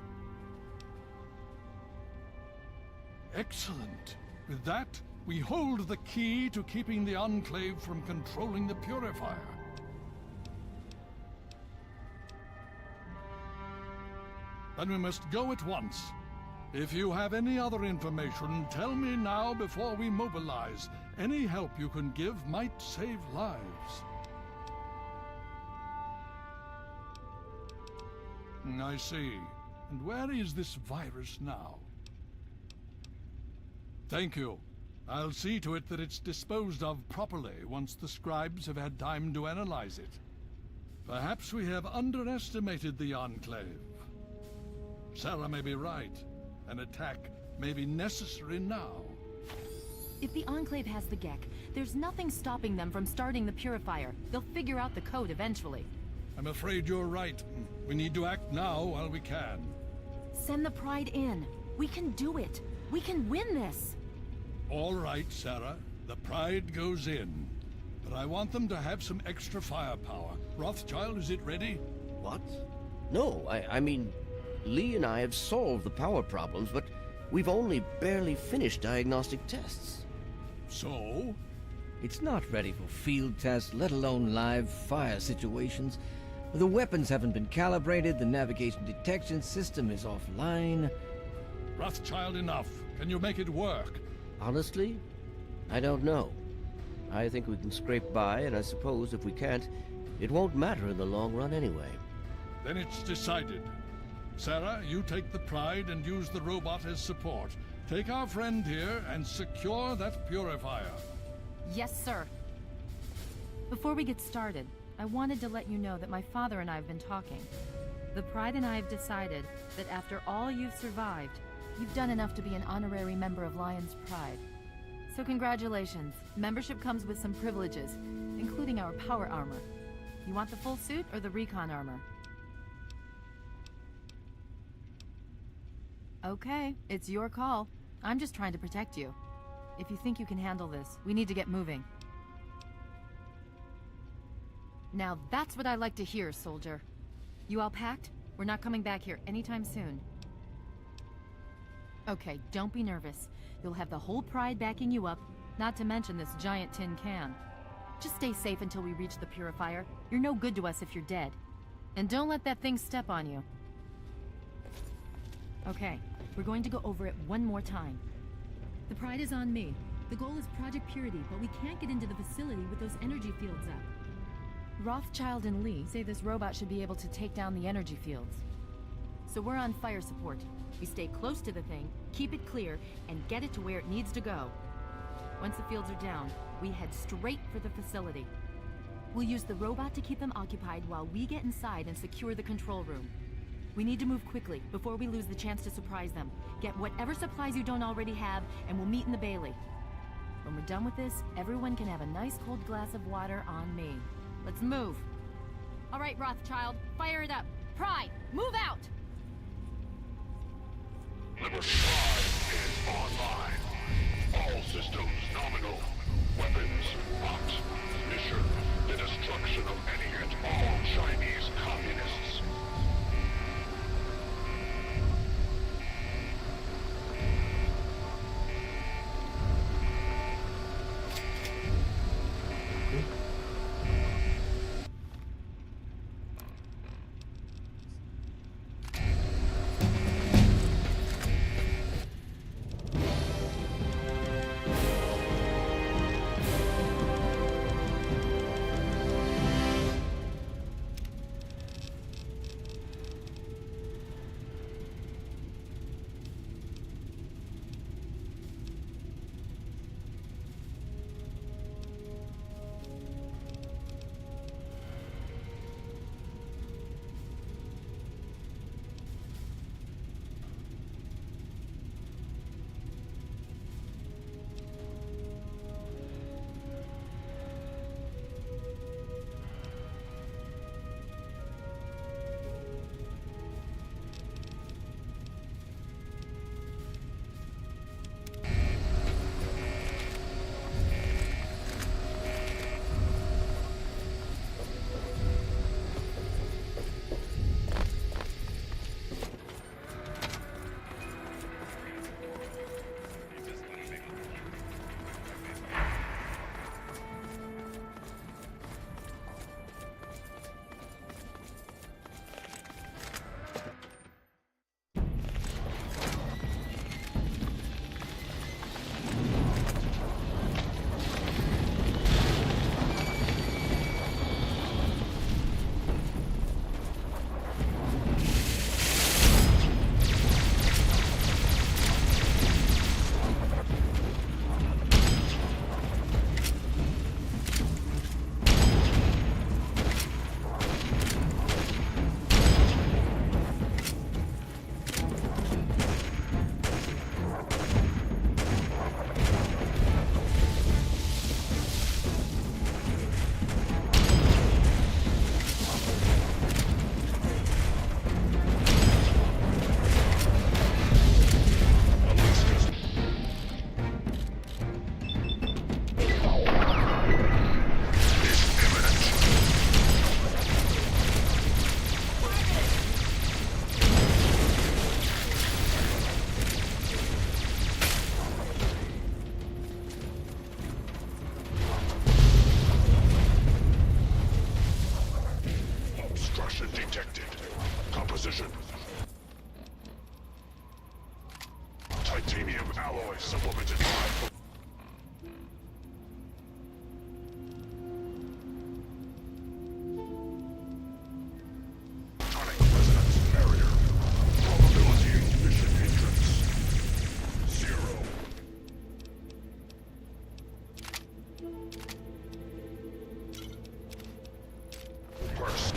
Excellent. With that, we hold the key to keeping the Enclave from controlling the Purifier. Then we must go at once. If you have any other information, tell me now before we mobilize. Any help you can give might save lives. I see. And where is this virus now? Thank you. I'll see to it that it's disposed of properly once the scribes have had time to analyze it. Perhaps we have underestimated the Enclave. Sarah may be right. An attack may be necessary now. If the Enclave has the Gek, there's nothing stopping them from starting the Purifier. They'll figure out the code eventually. I'm afraid you're right. We need to act now while we can. Send the Pride in. We can do it. We can win this. All right, Sarah. The Pride goes in. But I want them to have some extra firepower. Rothschild, is it ready? What? No, I mean, Lee and I have solved the power problems, but we've only barely finished diagnostic tests. So? It's not ready for field tests, let alone live fire situations. The weapons haven't been calibrated, the navigation detection system is offline. Rothschild, enough. Can you make it work? Honestly, I don't know. I think we can scrape by, and I suppose if we can't, it won't matter in the long run anyway. Then it's decided. Sarah, you take the Pride and use the robot as support. Take our friend here and secure that Purifier. Yes, sir. Before we get started, I wanted to let you know that my father and I have been talking. The Pride and I have decided that after all you've survived, you've done enough to be an honorary member of Lion's Pride. So congratulations. Membership comes with some privileges, including our power armor. You want the full suit or the recon armor? Okay, it's your call. I'm just trying to protect you. If you think you can handle this, we need to get moving. Now that's what I like to hear, soldier. You all packed? We're not coming back here anytime soon. Okay, don't be nervous. You'll have the whole Pride backing you up, not to mention this giant tin can. Just stay safe until we reach the Purifier. You're no good to us if you're dead. And don't let that thing step on you. Okay, we're going to go over it one more time. The Pride is on me. The goal is Project Purity, but we can't get into the facility with those energy fields up. Rothschild and Lee say this robot should be able to take down the energy fields. So we're on fire support. We stay close to the thing, keep it clear, and get it to where it needs to go. Once the fields are down, we head straight for the facility. We'll use the robot to keep them occupied while we get inside and secure the control room. We need to move quickly before we lose the chance to surprise them. Get whatever supplies you don't already have, and we'll meet in the Bailey. When we're done with this, everyone can have a nice cold glass of water on me. Let's move. All right, Rothschild, fire it up. Pride, move out! Liberty 5 is online. All systems nominal. Weapons hot. Mission: the destruction of any and all Chinese communists. Titanium alloy supplemented by... Tonic resonance barrier. Probability ignition entrance. 0. Burst.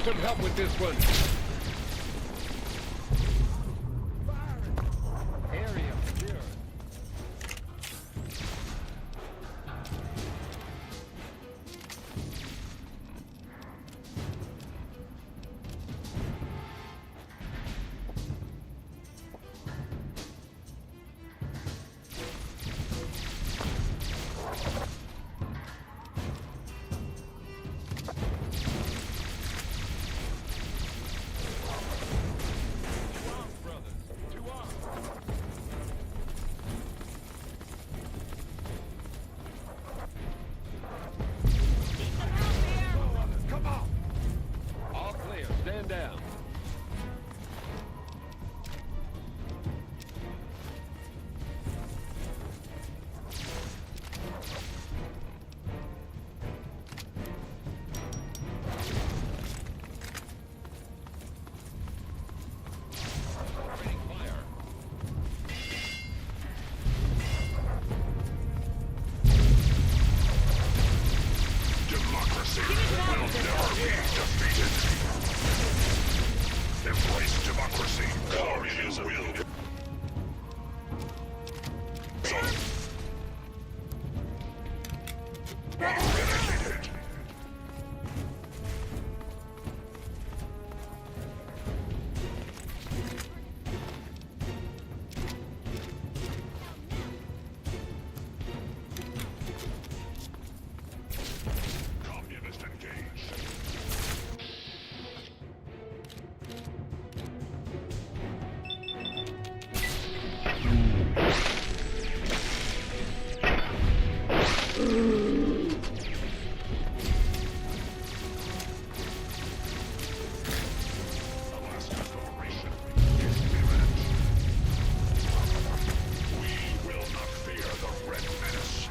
Some help with this one. Area clear. Embrace democracy. Communism will. Eradicated. Communist engaged. Alaska's liberation is imminent. We will not fear the Red Menace.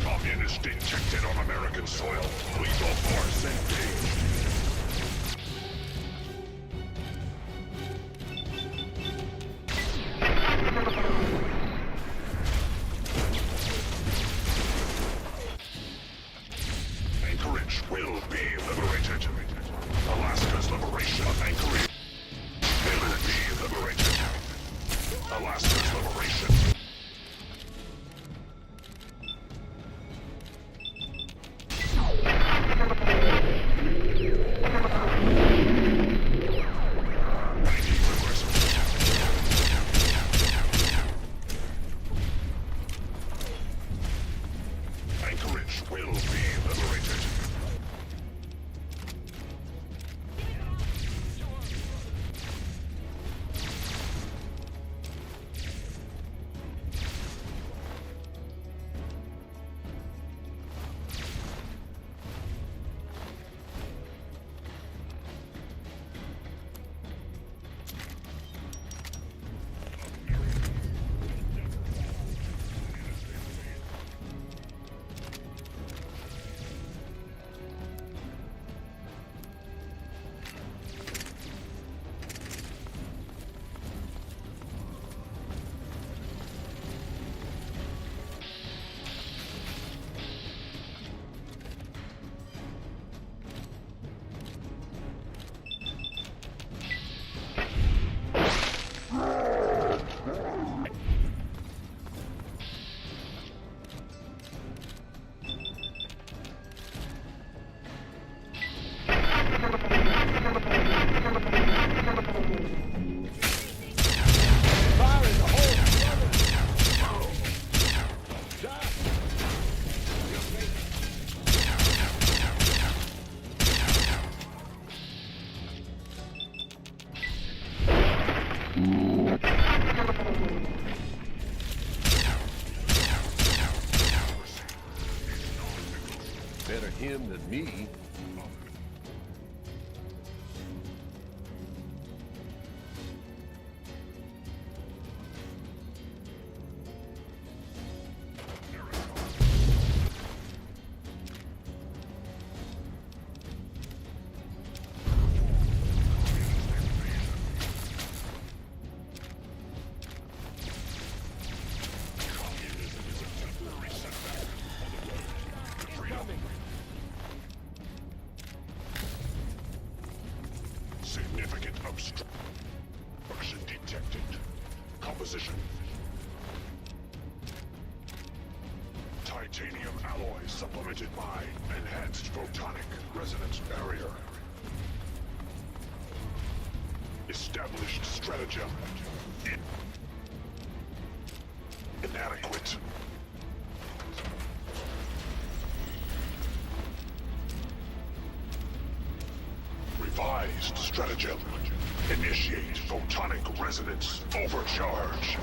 Communist detected on American soil. Lethal force engaged. Anchorage will be liberated. Alaska's liberation of Anchorage will be liberated. Alaska's liberation. Anchorage will be liberated. Better him than me. Significant obstruction detected. Composition. Titanium alloy supplemented by enhanced photonic resonance barrier. Established stratagem. Inadequate. Revised stratagem. Initiate photonic resonance overcharge.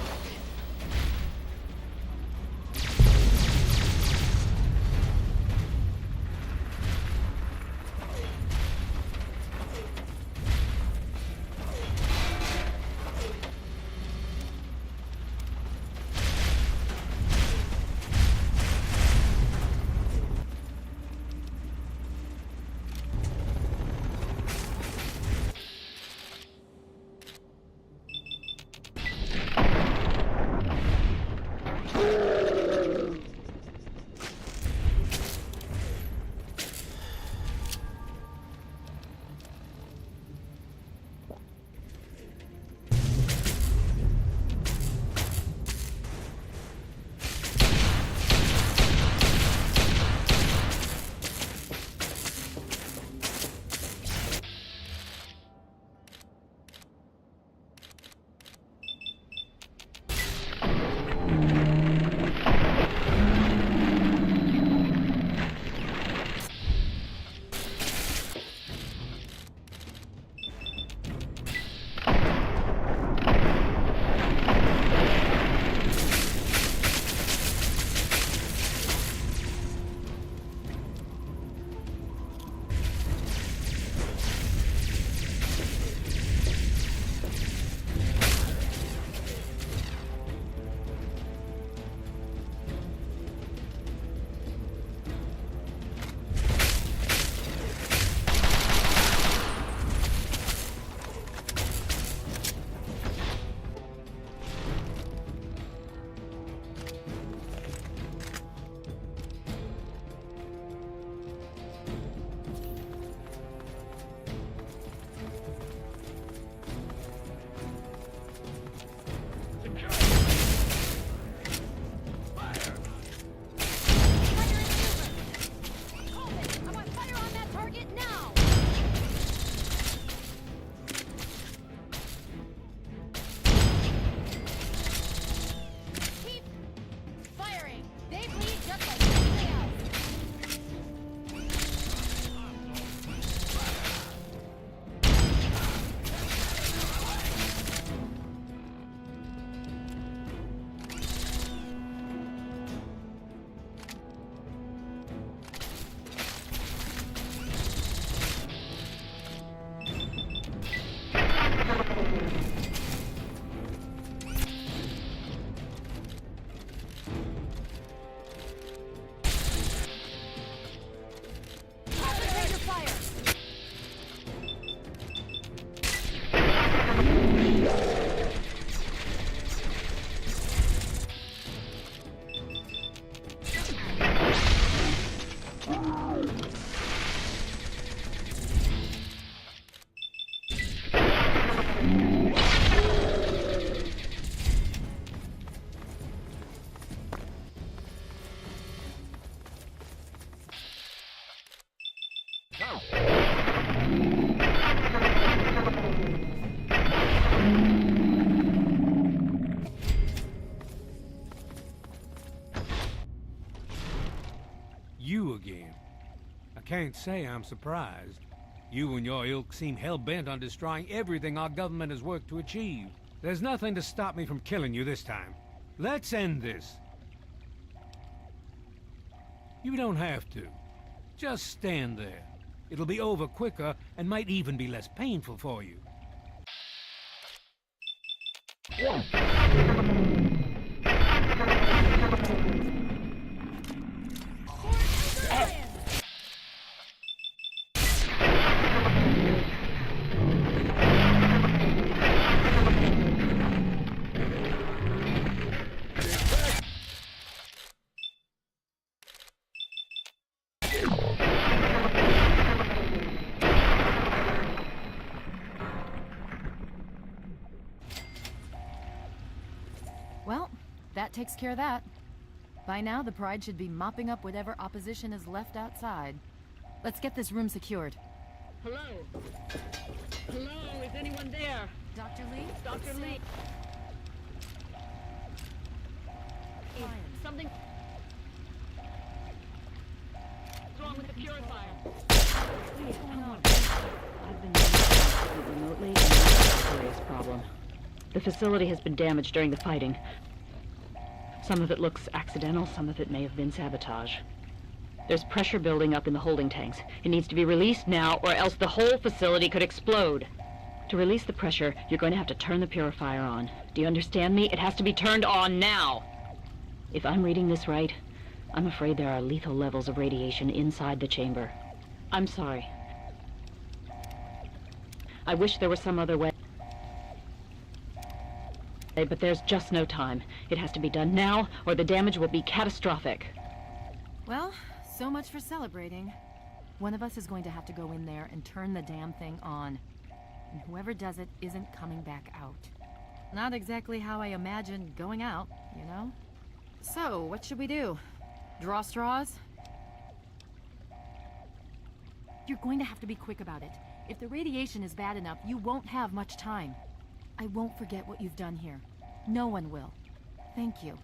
You again. I can't say I'm surprised. You and your ilk seem hell-bent on destroying everything our government has worked to achieve. There's nothing to stop me from killing you this time. Let's end this. You don't have to. Just stand there. It'll be over quicker and might even be less painful for you. Well, that takes care of that. By now, the Pride should be mopping up whatever opposition is left outside. Let's get this room secured. Hello? Hello? Is anyone there? Dr. Lee? Dr. Lee? Something... What's wrong with the purifier? What's going on? I've been monitoring remotely, and that's a serious problem. The facility has been damaged during the fighting. Some of it looks accidental, some of it may have been sabotage. There's pressure building up in the holding tanks. It needs to be released now, or else the whole facility could explode. To release the pressure, you're going to have to turn the purifier on. Do you understand me? It has to be turned on now! If I'm reading this right, I'm afraid there are lethal levels of radiation inside the chamber. I'm sorry. I wish there was some other way. But there's just no time. It has to be done now, or the damage will be catastrophic. Well, so much for celebrating. One of us is going to have to go in there and turn the damn thing on. And whoever does it isn't coming back out. Not exactly how I imagined going out, you know? So, what should we do? Draw straws? You're going to have to be quick about it. If the radiation is bad enough, you won't have much time. I won't forget what you've done here. No one will. Thank you.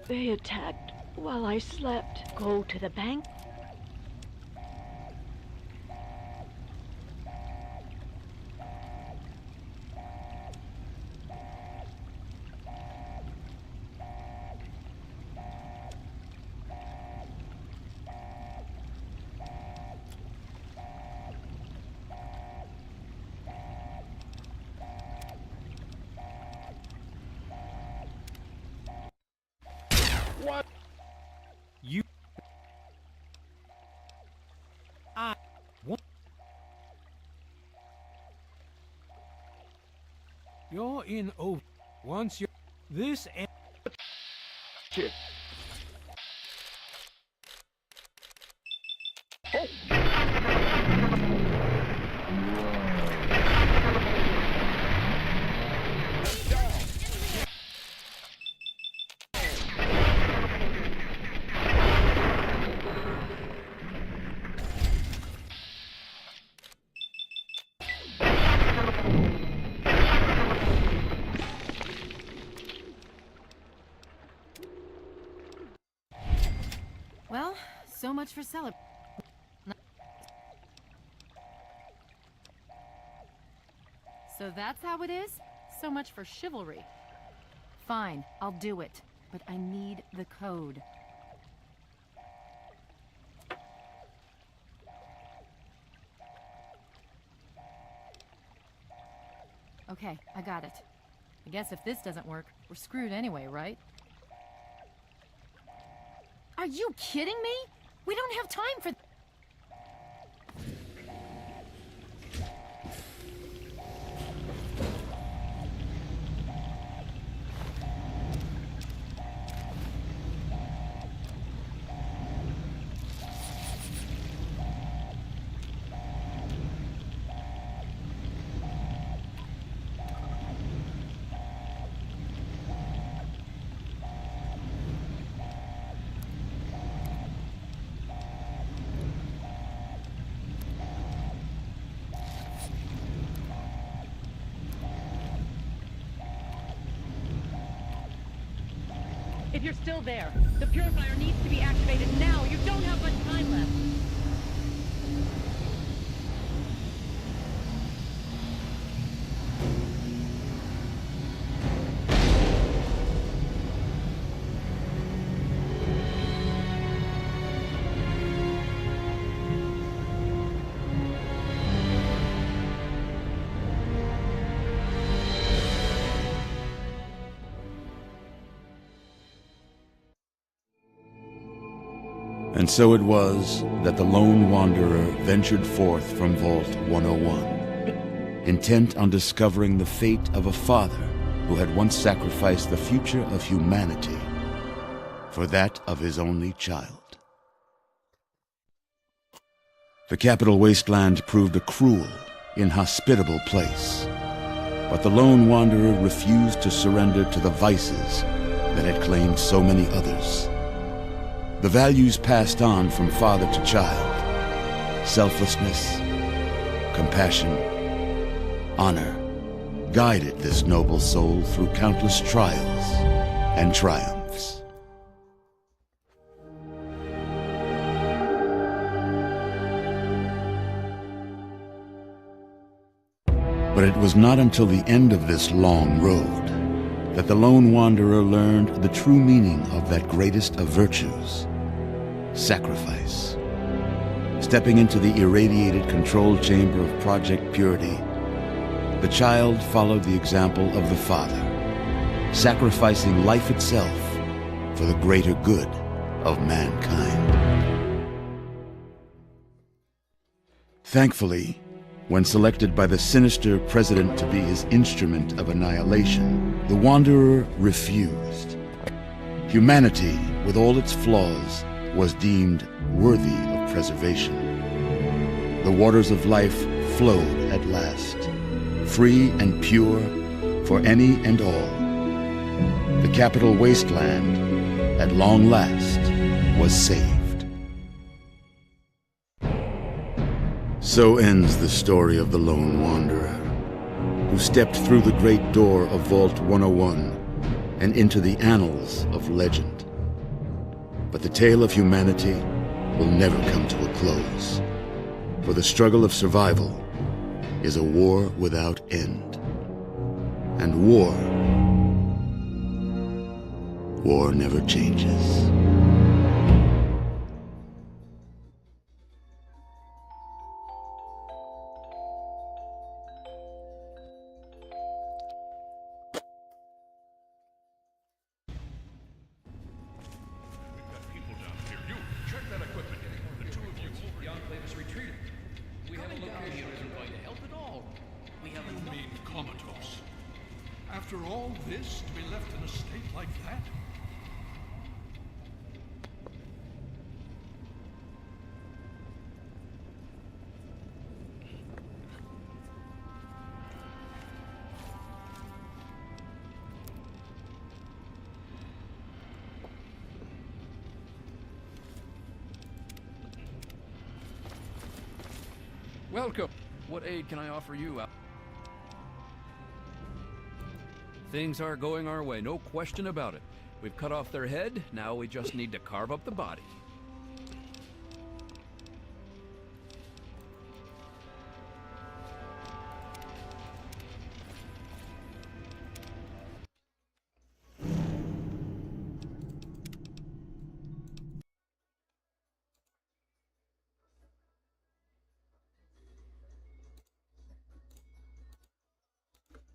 They attacked while I slept. Go to the bank? What? You... I... What? You're in over. Once you're... This... Shit. Oh. much for celebrating. So that's how it is? So much for chivalry. Fine, I'll do it. But I need the code. Okay, I got it. I guess if this doesn't work, we're screwed anyway, right? Are you kidding me? We don't have time for... If you're still there, the purifier needs to be activated now. You don't have much time left. And so it was that the lone wanderer ventured forth from Vault 101, intent on discovering the fate of a father who had once sacrificed the future of humanity for that of his only child. The capital wasteland proved a cruel, inhospitable place, but the lone wanderer refused to surrender to the vices that had claimed so many others. The values passed on from father to child, selflessness, compassion, honor, guided this noble soul through countless trials and triumphs. But it was not until the end of this long road that the lone wanderer learned the true meaning of that greatest of virtues, sacrifice. Stepping into the irradiated control chamber of Project Purity, the child followed the example of the father, sacrificing life itself for the greater good of mankind. Thankfully, when selected by the sinister president to be his instrument of annihilation, the Wanderer refused. Humanity, with all its flaws, was deemed worthy of preservation. The waters of life flowed at last, free and pure for any and all. The capital wasteland, at long last, was saved. So ends the story of the lone wanderer, who stepped through the great door of Vault 101 and into the annals of legend. But the tale of humanity will never come to a close, for the struggle of survival is a war without end. And war never changes. After all this, to be left in a state like that? Welcome. What aid can I offer you? Things are going our way, no question about it. We've cut off their head, now we just need to carve up the body.